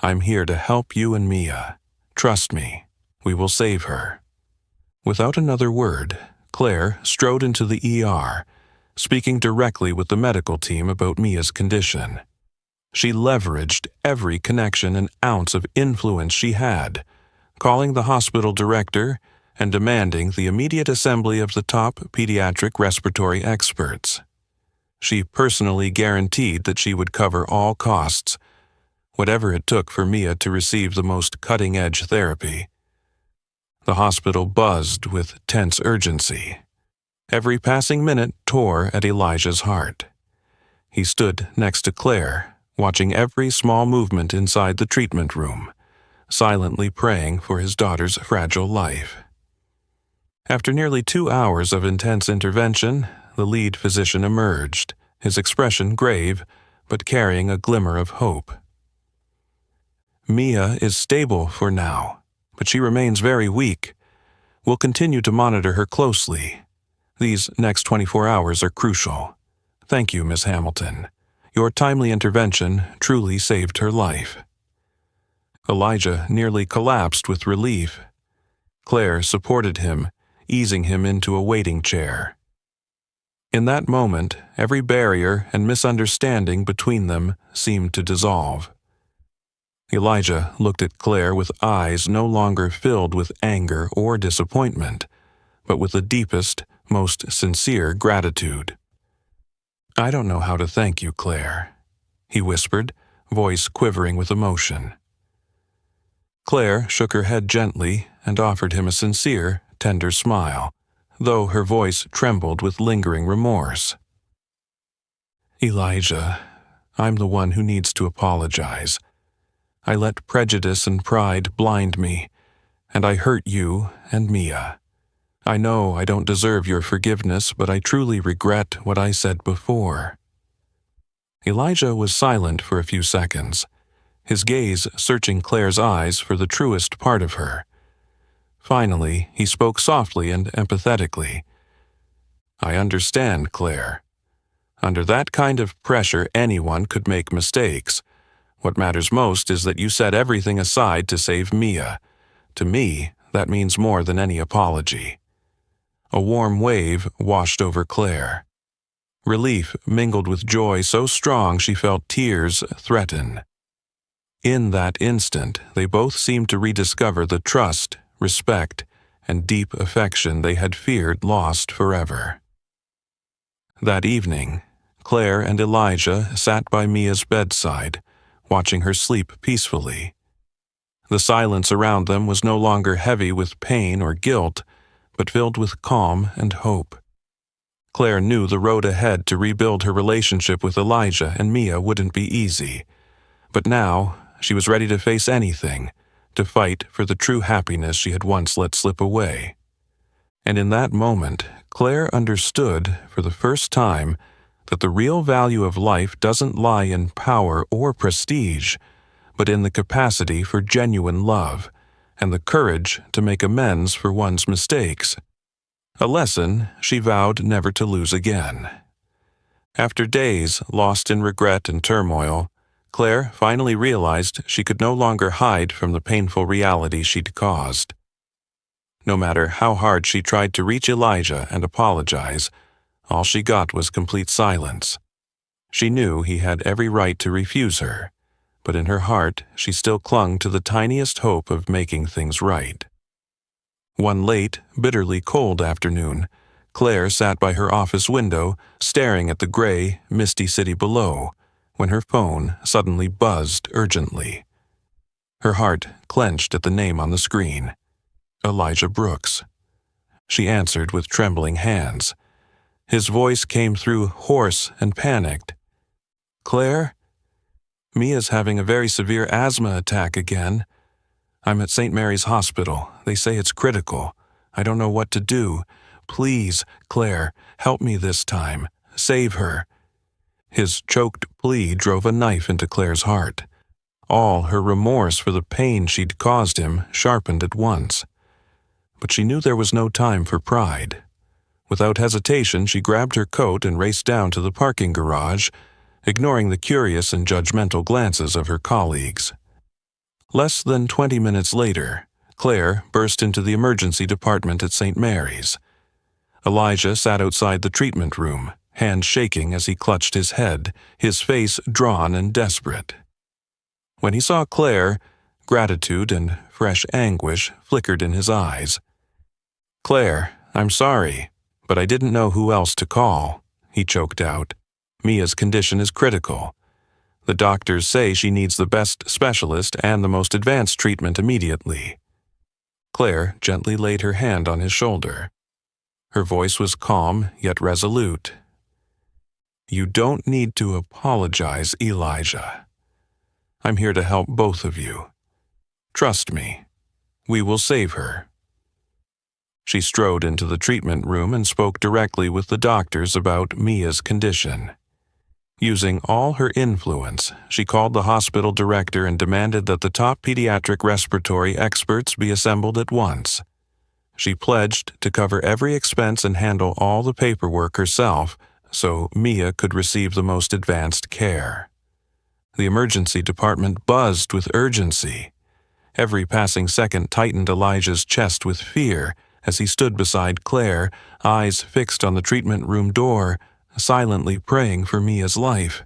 I'm here to help you and Mia. Trust me, we will save her." Without another word, Claire strode into the ER, speaking directly with the medical team about Mia's condition. She leveraged every connection and ounce of influence she had, calling the hospital director and demanding the immediate assembly of the top pediatric respiratory experts. She personally guaranteed that she would cover all costs, whatever it took for Mia to receive the most cutting-edge therapy. The hospital buzzed with tense urgency. Every passing minute tore at Elijah's heart. He stood next to Claire, watching every small movement inside the treatment room, silently praying for his daughter's fragile life. After nearly 2 hours of intense intervention, the lead physician emerged, his expression grave, but carrying a glimmer of hope. "Mia is stable for now, but she remains very weak. We'll continue to monitor her closely. These next 24 hours are crucial. Thank you, Miss Hamilton. Your timely intervention truly saved her life." Elijah nearly collapsed with relief. Claire supported him, easing him into a waiting chair. In that moment, every barrier and misunderstanding between them seemed to dissolve. Elijah looked at Claire with eyes no longer filled with anger or disappointment, but with the deepest, most sincere gratitude. "I don't know how to thank you, Claire," he whispered, voice quivering with emotion. Claire shook her head gently and offered him a sincere, tender smile, though her voice trembled with lingering remorse. "Elijah, I'm the one who needs to apologize. I let prejudice and pride blind me, and I hurt you and Mia. I know I don't deserve your forgiveness, but I truly regret what I said before." Elijah was silent for a few seconds, his gaze searching Claire's eyes for the truest part of her. Finally, he spoke softly and empathetically. "I understand, Claire. Under that kind of pressure, anyone could make mistakes. What matters most is that you set everything aside to save Mia. To me, that means more than any apology." A warm wave washed over Claire. Relief mingled with joy so strong she felt tears threaten. In that instant, they both seemed to rediscover the trust, respect, and deep affection they had feared lost forever. That evening, Claire and Elijah sat by Mia's bedside, watching her sleep peacefully. The silence around them was no longer heavy with pain or guilt, but filled with calm and hope. Claire knew the road ahead to rebuild her relationship with Elijah and Mia wouldn't be easy, but now she was ready to face anything, to fight for the true happiness she had once let slip away. And in that moment, Claire understood, for the first time, that the real value of life doesn't lie in power or prestige, but in the capacity for genuine love and the courage to make amends for one's mistakes. A lesson she vowed never to lose again. After days lost in regret and turmoil, Claire finally realized she could no longer hide from the painful reality she'd caused. No matter how hard she tried to reach Elijah and apologize, all she got was complete silence. She knew he had every right to refuse her, but in her heart she still clung to the tiniest hope of making things right. One late, bitterly cold afternoon, Claire sat by her office window, staring at the gray, misty city below, when her phone suddenly buzzed urgently. Her heart clenched at the name on the screen. Elijah Brooks. She answered with trembling hands. His voice came through hoarse and panicked. "Claire? Mia's having a very severe asthma attack again. I'm at St. Mary's Hospital. They say it's critical. I don't know what to do. Please, Claire, help me this time. Save her." His choked plea drove a knife into Claire's heart. All her remorse for the pain she'd caused him sharpened at once. But she knew there was no time for pride. Without hesitation, she grabbed her coat and raced down to the parking garage, ignoring the curious and judgmental glances of her colleagues. Less than 20 minutes later, Claire burst into the emergency department at St. Mary's. Elijah sat outside the treatment room, hands shaking as he clutched his head, his face drawn and desperate. When he saw Claire, gratitude and fresh anguish flickered in his eyes. "Claire, I'm sorry, but I didn't know who else to call," he choked out. "Mia's condition is critical. The doctors say she needs the best specialist and the most advanced treatment immediately." Claire gently laid her hand on his shoulder. Her voice was calm yet resolute. "You don't need to apologize, Elijah. I'm here to help both of you. Trust me. We will save her." She strode into the treatment room and spoke directly with the doctors about Mia's condition. Using all her influence, she called the hospital director and demanded that the top pediatric respiratory experts be assembled at once. She pledged to cover every expense and handle all the paperwork herself so Mia could receive the most advanced care. The emergency department buzzed with urgency. Every passing second tightened Elijah's chest with fear as he stood beside Claire, eyes fixed on the treatment room door, silently praying for Mia's life.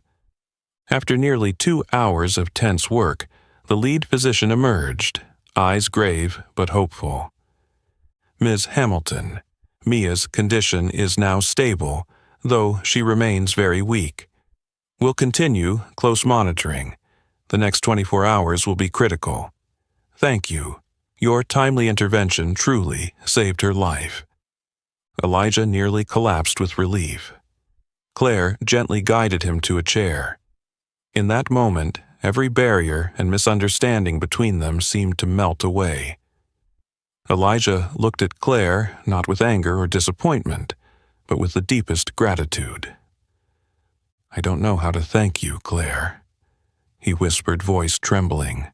After nearly 2 hours of tense work, the lead physician emerged, eyes grave but hopeful. "Ms. Hamilton, Mia's condition is now stable, though she remains very weak. We'll continue close monitoring. The next 24 hours will be critical. Thank you. Your timely intervention truly saved her life." Elijah nearly collapsed with relief. Claire gently guided him to a chair. In that moment, every barrier and misunderstanding between them seemed to melt away. Elijah looked at Claire not with anger or disappointment, but with the deepest gratitude. "I don't know how to thank you, Claire," he whispered, voice trembling.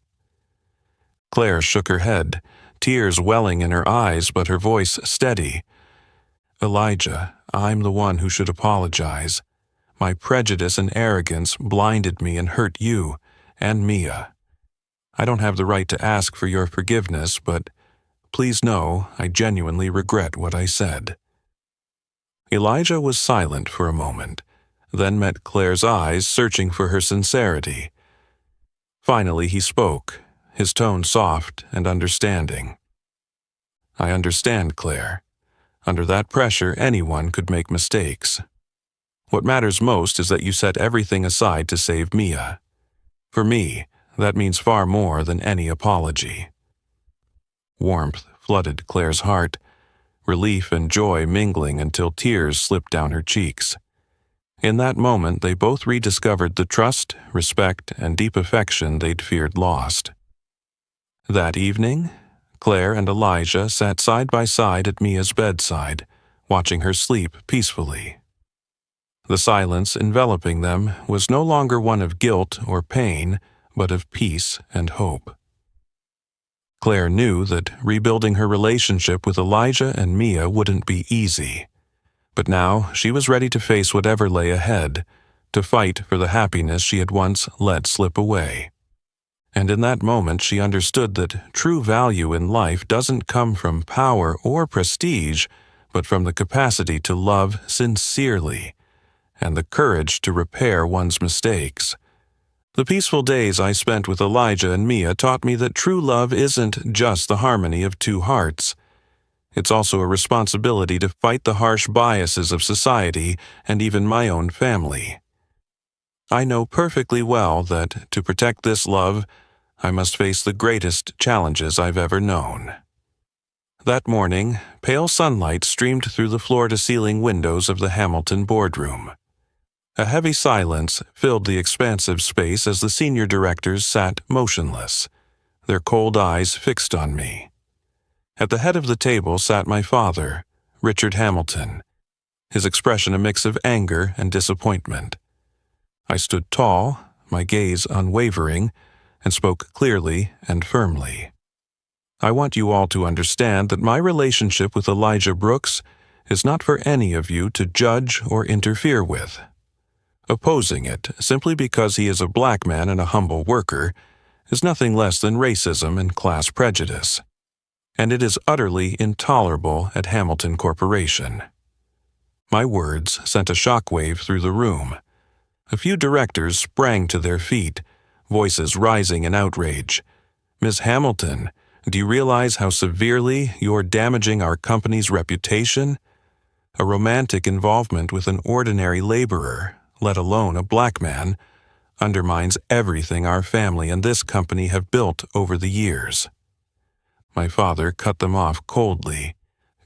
Claire shook her head, tears welling in her eyes but her voice steady. "Elijah, I'm the one who should apologize. My prejudice and arrogance blinded me and hurt you and Mia. I don't have the right to ask for your forgiveness, but please know I genuinely regret what I said." Elijah was silent for a moment, then met Claire's eyes, searching for her sincerity. Finally he spoke, his tone soft and understanding. "I understand, Claire. Under that pressure, anyone could make mistakes. What matters most is that you set everything aside to save Mia. For me, that means far more than any apology." Warmth flooded Claire's heart, relief and joy mingling until tears slipped down her cheeks. In that moment, they both rediscovered the trust, respect, and deep affection they'd feared lost. That evening, Claire and Elijah sat side by side at Mia's bedside, watching her sleep peacefully. The silence enveloping them was no longer one of guilt or pain, but of peace and hope. Claire knew that rebuilding her relationship with Elijah and Mia wouldn't be easy, but now she was ready to face whatever lay ahead, to fight for the happiness she had once let slip away. And in that moment she understood that true value in life doesn't come from power or prestige, but from the capacity to love sincerely and the courage to repair one's mistakes. The peaceful days I spent with Elijah and Mia taught me that true love isn't just the harmony of two hearts. It's also a responsibility to fight the harsh biases of society and even my own family. I know perfectly well that to protect this love, I must face the greatest challenges I've ever known. That morning, pale sunlight streamed through the floor-to-ceiling windows of the Hamilton boardroom. A heavy silence filled the expansive space as the senior directors sat motionless, their cold eyes fixed on me. At the head of the table sat my father, Richard Hamilton, his expression a mix of anger and disappointment. I stood tall, my gaze unwavering, and spoke clearly and firmly. I want you all to understand that my relationship with Elijah Brooks is not for any of you to judge or interfere with. Opposing it, simply because he is a black man and a humble worker, is nothing less than racism and class prejudice. And it is utterly intolerable at Hamilton Corporation. My words sent a shockwave through the room. A few directors sprang to their feet, voices rising in outrage. "Ms. Hamilton, do you realize how severely you're damaging our company's reputation? A romantic involvement with an ordinary laborer, let alone a black man, undermines everything our family and this company have built over the years." My father cut them off coldly.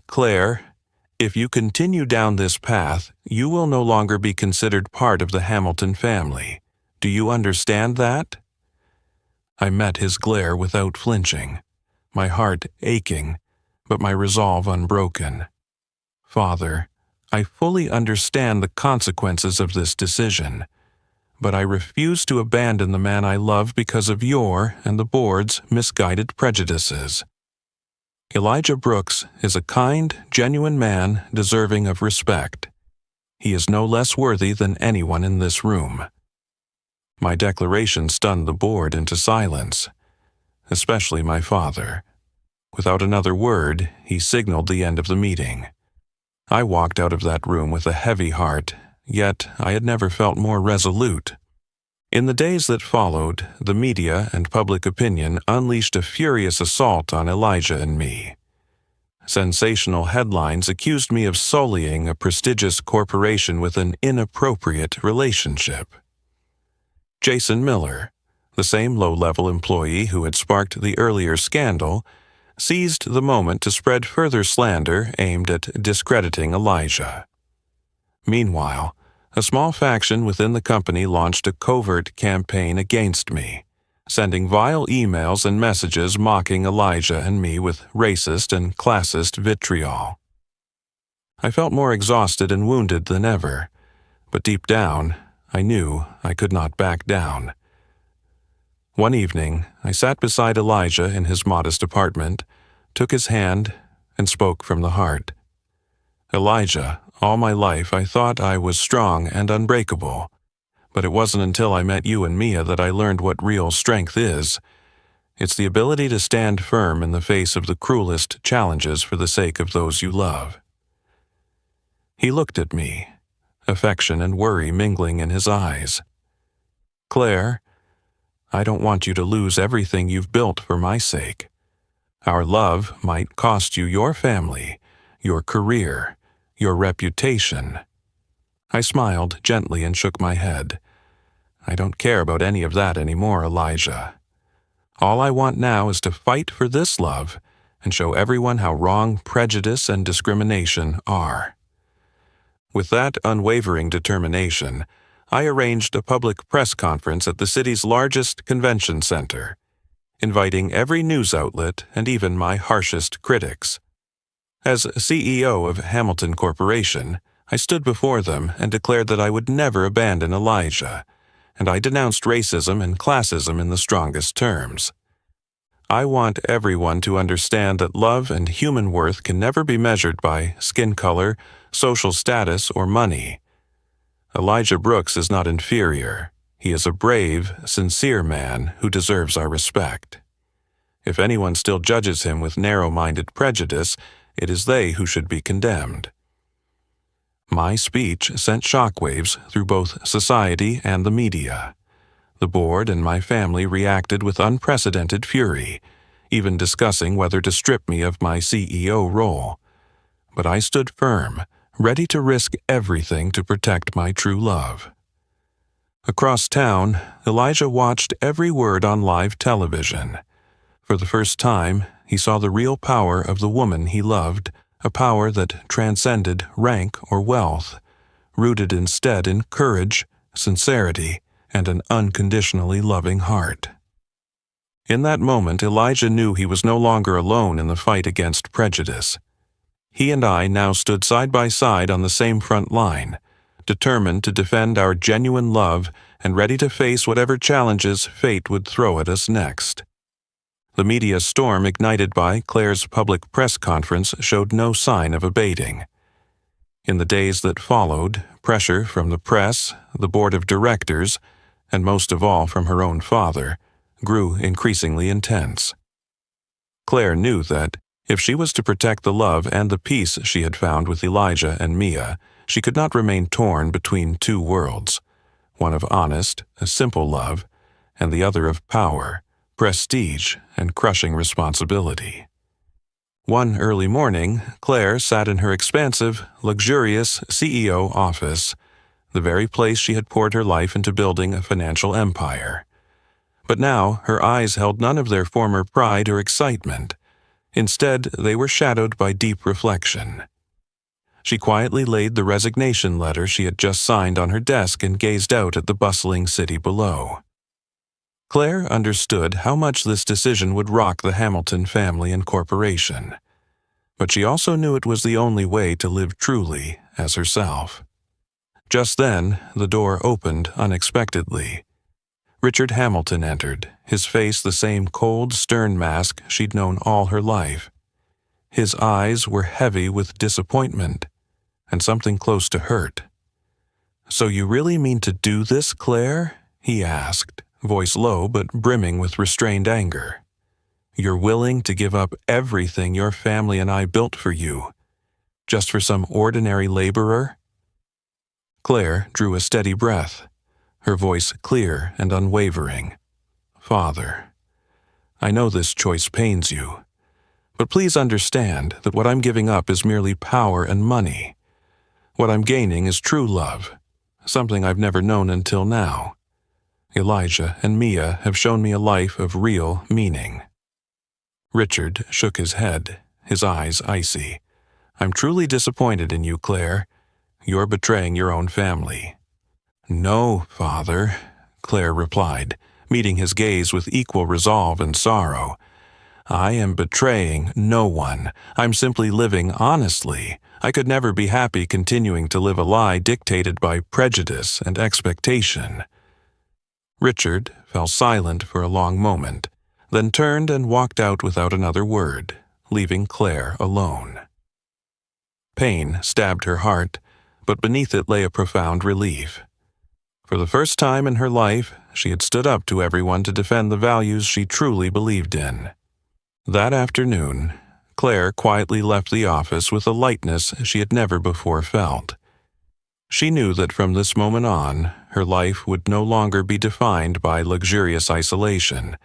"Claire, if you continue down this path, you will no longer be considered part of the Hamilton family. Do you understand that?" I met his glare without flinching, my heart aching, but my resolve unbroken. "Father, I fully understand the consequences of this decision, but I refuse to abandon the man I love because of your and the board's misguided prejudices. Elijah Brooks is a kind, genuine man deserving of respect. He is no less worthy than anyone in this room." My declaration stunned the board into silence, especially my father. Without another word, he signaled the end of the meeting. I walked out of that room with a heavy heart, yet I had never felt more resolute. In the days that followed, the media and public opinion unleashed a furious assault on Elijah and me. Sensational headlines accused me of sullying a prestigious corporation with an inappropriate relationship. Jason Miller, the same low-level employee who had sparked the earlier scandal, seized the moment to spread further slander aimed at discrediting Elijah. Meanwhile, a small faction within the company launched a covert campaign against me, sending vile emails and messages mocking Elijah and me with racist and classist vitriol. I felt more exhausted and wounded than ever, but deep down, I knew I could not back down. One evening, I sat beside Elijah in his modest apartment, took his hand, and spoke from the heart. "Elijah, all my life I thought I was strong and unbreakable, but it wasn't until I met you and Mia that I learned what real strength is. It's the ability to stand firm in the face of the cruelest challenges for the sake of those you love." He looked at me, affection and worry mingling in his eyes. "Claire, I don't want you to lose everything you've built for my sake. Our love might cost you your family, your career, your reputation." I smiled gently and shook my head. "I don't care about any of that anymore, Elijah. All I want now is to fight for this love and show everyone how wrong prejudice and discrimination are." With that unwavering determination, I arranged a public press conference at the city's largest convention center. inviting every news outlet and even my harshest critics. As CEO of Hamilton Corporation, I stood before them and declared that I would never abandon Elijah, and I denounced racism and classism in the strongest terms. I want everyone to understand that love and human worth can never be measured by skin color, social status, or money. Elijah Brooks is not inferior. He is a brave, sincere man who deserves our respect. If anyone still judges him with narrow-minded prejudice, it is they who should be condemned. My speech sent shockwaves through both society and the media. The board and my family reacted with unprecedented fury, even discussing whether to strip me of my CEO role. But I stood firm, ready to risk everything to protect my true love. Across town, Elijah watched every word on live television. For the first time, he saw the real power of the woman he loved, a power that transcended rank or wealth, rooted instead in courage, sincerity, and an unconditionally loving heart. In that moment, Elijah knew he was no longer alone in the fight against prejudice. He and I now stood side by side on the same front line, determined to defend our genuine love and ready to face whatever challenges fate would throw at us next. The media storm ignited by Claire's public press conference showed no sign of abating. In the days that followed, pressure from the press, the board of directors, and most of all from her own father, grew increasingly intense. Claire knew that, if she was to protect the love and the peace she had found with Elijah and Mia, she could not remain torn between two worlds, one of honest, simple love, and the other of power, prestige, and crushing responsibility. One early morning, Claire sat in her expansive, luxurious CEO office, the very place she had poured her life into building a financial empire. But now her eyes held none of their former pride or excitement. Instead, they were shadowed by deep reflection. She quietly laid the resignation letter she had just signed on her desk and gazed out at the bustling city below. Claire understood how much this decision would rock the Hamilton family and corporation. But she also knew it was the only way to live truly as herself. Just then, the door opened unexpectedly. Richard Hamilton entered, his face the same cold, stern mask she'd known all her life. His eyes were heavy with disappointment, and something close to hurt. "So you really mean to do this, Claire?" he asked, voice low but brimming with restrained anger. "You're willing to give up everything your family and I built for you, just for some ordinary laborer?" Claire drew a steady breath, her voice clear and unwavering. "Father, I know this choice pains you, but please understand that what I'm giving up is merely power and money. What I'm gaining is true love, something I've never known until now. Elijah and Mia have shown me a life of real meaning." Richard shook his head, his eyes icy. "I'm truly disappointed in you, Claire. You're betraying your own family." "No, Father," Claire replied, meeting his gaze with equal resolve and sorrow. "I am betraying no one. I'm simply living honestly. I could never be happy continuing to live a lie dictated by prejudice and expectation." Richard fell silent for a long moment, then turned and walked out without another word, leaving Claire alone. Pain stabbed her heart, but beneath it lay a profound relief. For the first time in her life, she had stood up to everyone to defend the values she truly believed in. That afternoon, Claire quietly left the office with a lightness she had never before felt. She knew that from this moment on, her life would no longer be defined by luxurious isolation,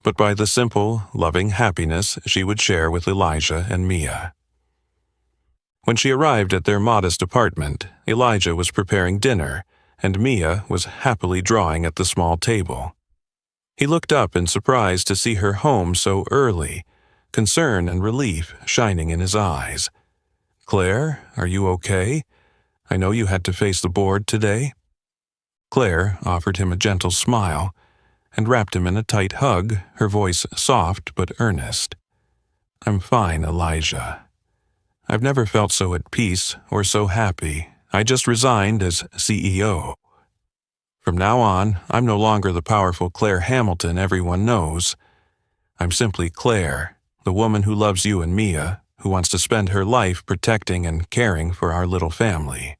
but by the simple, loving happiness she would share with Elijah and Mia. When she arrived at their modest apartment, Elijah was preparing dinner, and Mia was happily drawing at the small table. He looked up in surprise to see her home so early, concern and relief shining in his eyes. "Claire, are you okay? I know you had to face the board today." Claire offered him a gentle smile, and wrapped him in a tight hug, her voice soft but earnest. "I'm fine, Elijah. I've never felt so at peace or so happy. I just resigned as CEO. From now on, I'm no longer the powerful Claire Hamilton everyone knows. I'm simply Claire, the woman who loves you and Mia, who wants to spend her life protecting and caring for our little family."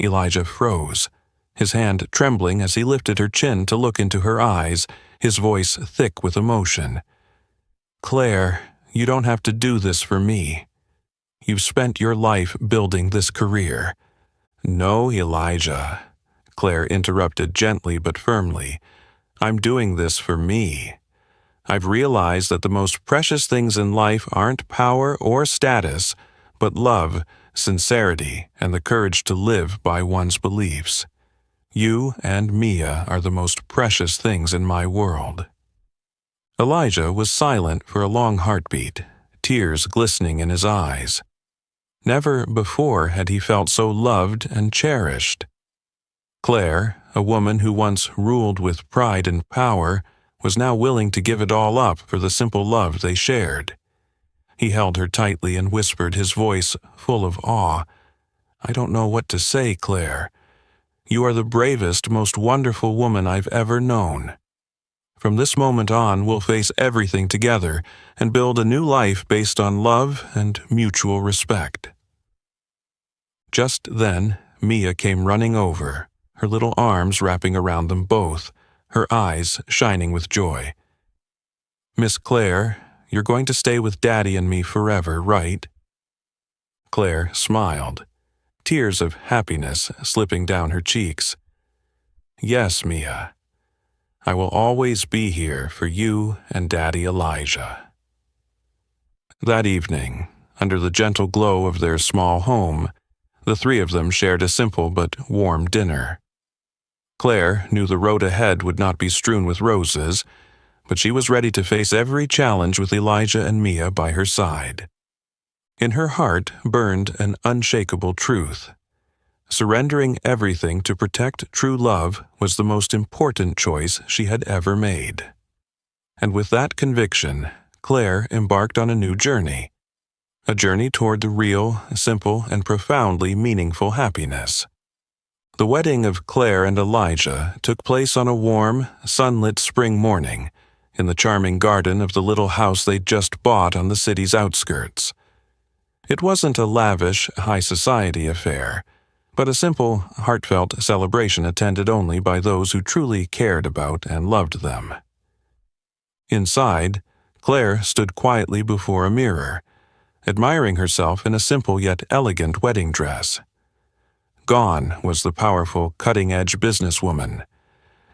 Elijah froze, his hand trembling as he lifted her chin to look into her eyes, his voice thick with emotion. "Claire, you don't have to do this for me. You've spent your life building this career." "No, Elijah," Claire interrupted gently but firmly. "I'm doing this for me. I've realized that the most precious things in life aren't power or status, but love, sincerity, and the courage to live by one's beliefs. You and Mia are the most precious things in my world." Elijah was silent for a long heartbeat, tears glistening in his eyes. Never before had he felt so loved and cherished. Claire, a woman who once ruled with pride and power, was now willing to give it all up for the simple love they shared. He held her tightly and whispered, his voice full of awe, "I don't know what to say, Claire. You are the bravest, most wonderful woman I've ever known. From this moment on, we'll face everything together and build a new life based on love and mutual respect." Just then, Mia came running over, her little arms wrapping around them both, her eyes shining with joy. "Miss Claire, you're going to stay with Daddy and me forever, right?" Claire smiled, tears of happiness slipping down her cheeks. "Yes, Mia. I will always be here for you and Daddy Elijah." That evening, under the gentle glow of their small home, the three of them shared a simple but warm dinner. Claire knew the road ahead would not be strewn with roses, but she was ready to face every challenge with Elijah and Mia by her side. In her heart burned an unshakable truth. Surrendering everything to protect true love was the most important choice she had ever made. And with that conviction, Claire embarked on a new journey. A journey toward the real, simple, and profoundly meaningful happiness. The wedding of Claire and Elijah took place on a warm, sunlit spring morning in the charming garden of the little house they'd just bought on the city's outskirts. It wasn't a lavish, high-society affair, but a simple, heartfelt celebration attended only by those who truly cared about and loved them. Inside, Claire stood quietly before a mirror, admiring herself in a simple yet elegant wedding dress. Gone was the powerful, cutting-edge businesswoman.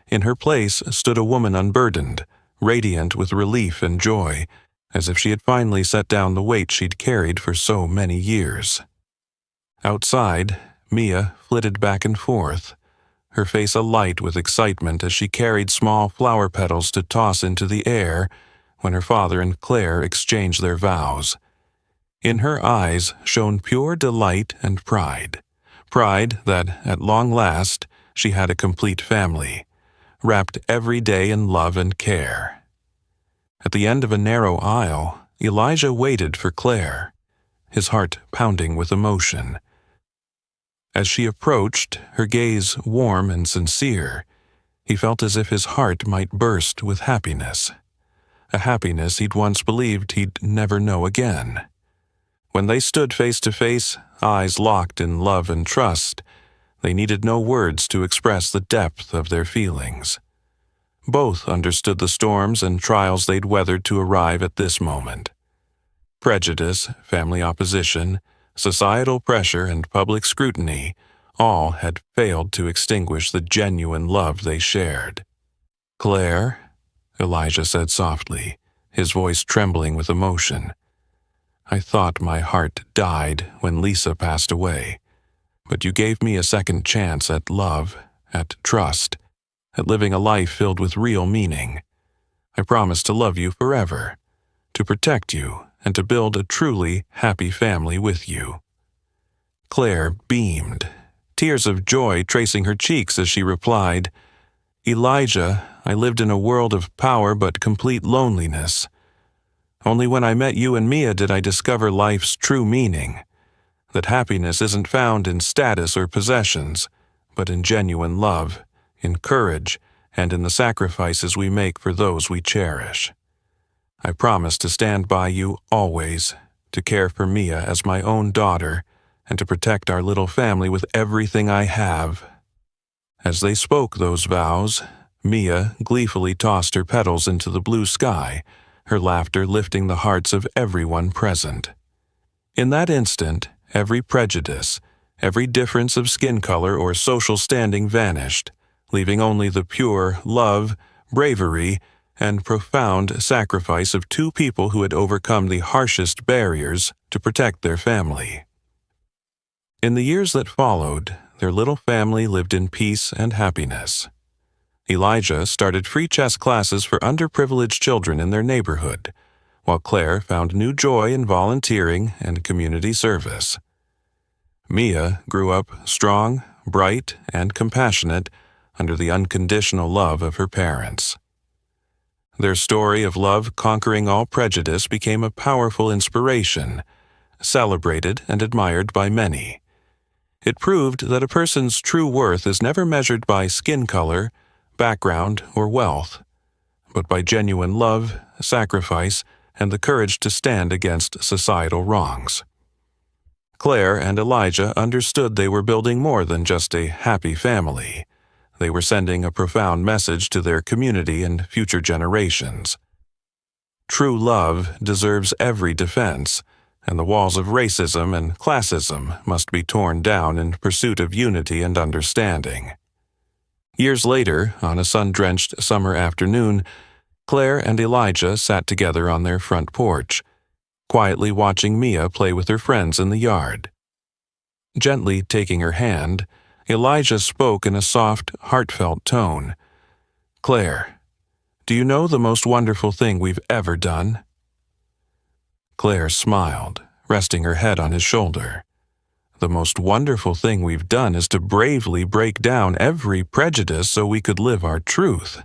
In her place stood a woman unburdened, radiant with relief and joy, as if she had finally set down the weight she'd carried for so many years. Outside, Mia flitted back and forth, her face alight with excitement as she carried small flower petals to toss into the air when her father and Claire exchanged their vows. In her eyes shone pure delight and pride that, at long last, she had a complete family, wrapped every day in love and care. At the end of a narrow aisle, Elijah waited for Claire, his heart pounding with emotion. As she approached, her gaze warm and sincere, he felt as if his heart might burst with happiness, a happiness he'd once believed he'd never know again. When they stood face to face, eyes locked in love and trust, they needed no words to express the depth of their feelings. Both understood the storms and trials they'd weathered to arrive at this moment. Prejudice, family opposition, societal pressure, and public scrutiny all had failed to extinguish the genuine love they shared. "Claire," Elijah said softly, his voice trembling with emotion, "I thought my heart died when Lisa passed away, but you gave me a second chance at love, at trust, at living a life filled with real meaning. I promise to love you forever, to protect you, and to build a truly happy family with you." Claire beamed, tears of joy tracing her cheeks as she replied, Elijah, I lived in a world of power but complete loneliness. Only when I met you and Mia did I discover life's true meaning, that happiness isn't found in status or possessions, but in genuine love, in courage, and in the sacrifices we make for those we cherish. I promise to stand by you always, to care for Mia as my own daughter, and to protect our little family with everything I have." As they spoke those vows, Mia gleefully tossed her petals into the blue sky, her laughter lifting the hearts of everyone present. In that instant, every prejudice, every difference of skin color or social standing vanished, leaving only the pure love, bravery, and profound sacrifice of two people who had overcome the harshest barriers to protect their family. In the years that followed, their little family lived in peace and happiness. Elijah started free chess classes for underprivileged children in their neighborhood, while Claire found new joy in volunteering and community service. Mia grew up strong, bright, and compassionate under the unconditional love of her parents. Their story of love conquering all prejudice became a powerful inspiration, celebrated and admired by many. It proved that a person's true worth is never measured by skin color, background, or wealth, but by genuine love, sacrifice, and the courage to stand against societal wrongs. Claire and Elijah understood they were building more than just a happy family. They were sending a profound message to their community and future generations. True love deserves every defense, and the walls of racism and classism must be torn down in pursuit of unity and understanding. Years later, on a sun-drenched summer afternoon, Claire and Elijah sat together on their front porch, quietly watching Mia play with her friends in the yard. Gently taking her hand, Elijah spoke in a soft, heartfelt tone. "Claire, do you know the most wonderful thing we've ever done?" Claire smiled, resting her head on his shoulder. "The most wonderful thing we've done is to bravely break down every prejudice so we could live our truth.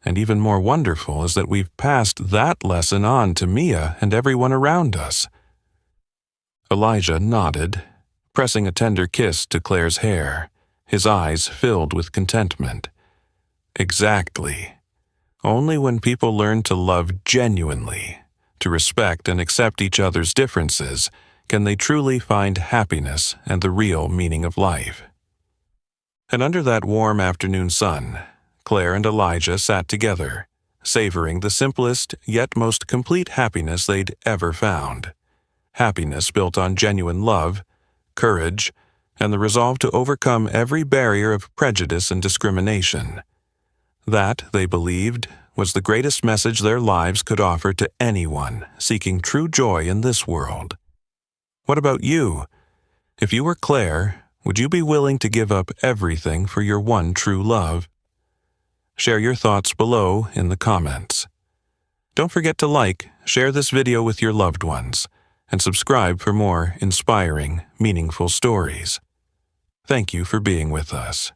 And even more wonderful is that we've passed that lesson on to Mia and everyone around us." Elijah nodded, pressing a tender kiss to Claire's hair, his eyes filled with contentment. "Exactly. Only when people learn to love genuinely, to respect and accept each other's differences, can they truly find happiness and the real meaning of life." And under that warm afternoon sun, Claire and Elijah sat together, savoring the simplest yet most complete happiness they'd ever found. Happiness built on genuine love, courage, and the resolve to overcome every barrier of prejudice and discrimination. That, they believed, was the greatest message their lives could offer to anyone seeking true joy in this world. What about you? If you were Claire, would you be willing to give up everything for your one true love? Share your thoughts below in the comments. Don't forget to like, share this video with your loved ones, and subscribe for more inspiring, meaningful stories. Thank you for being with us.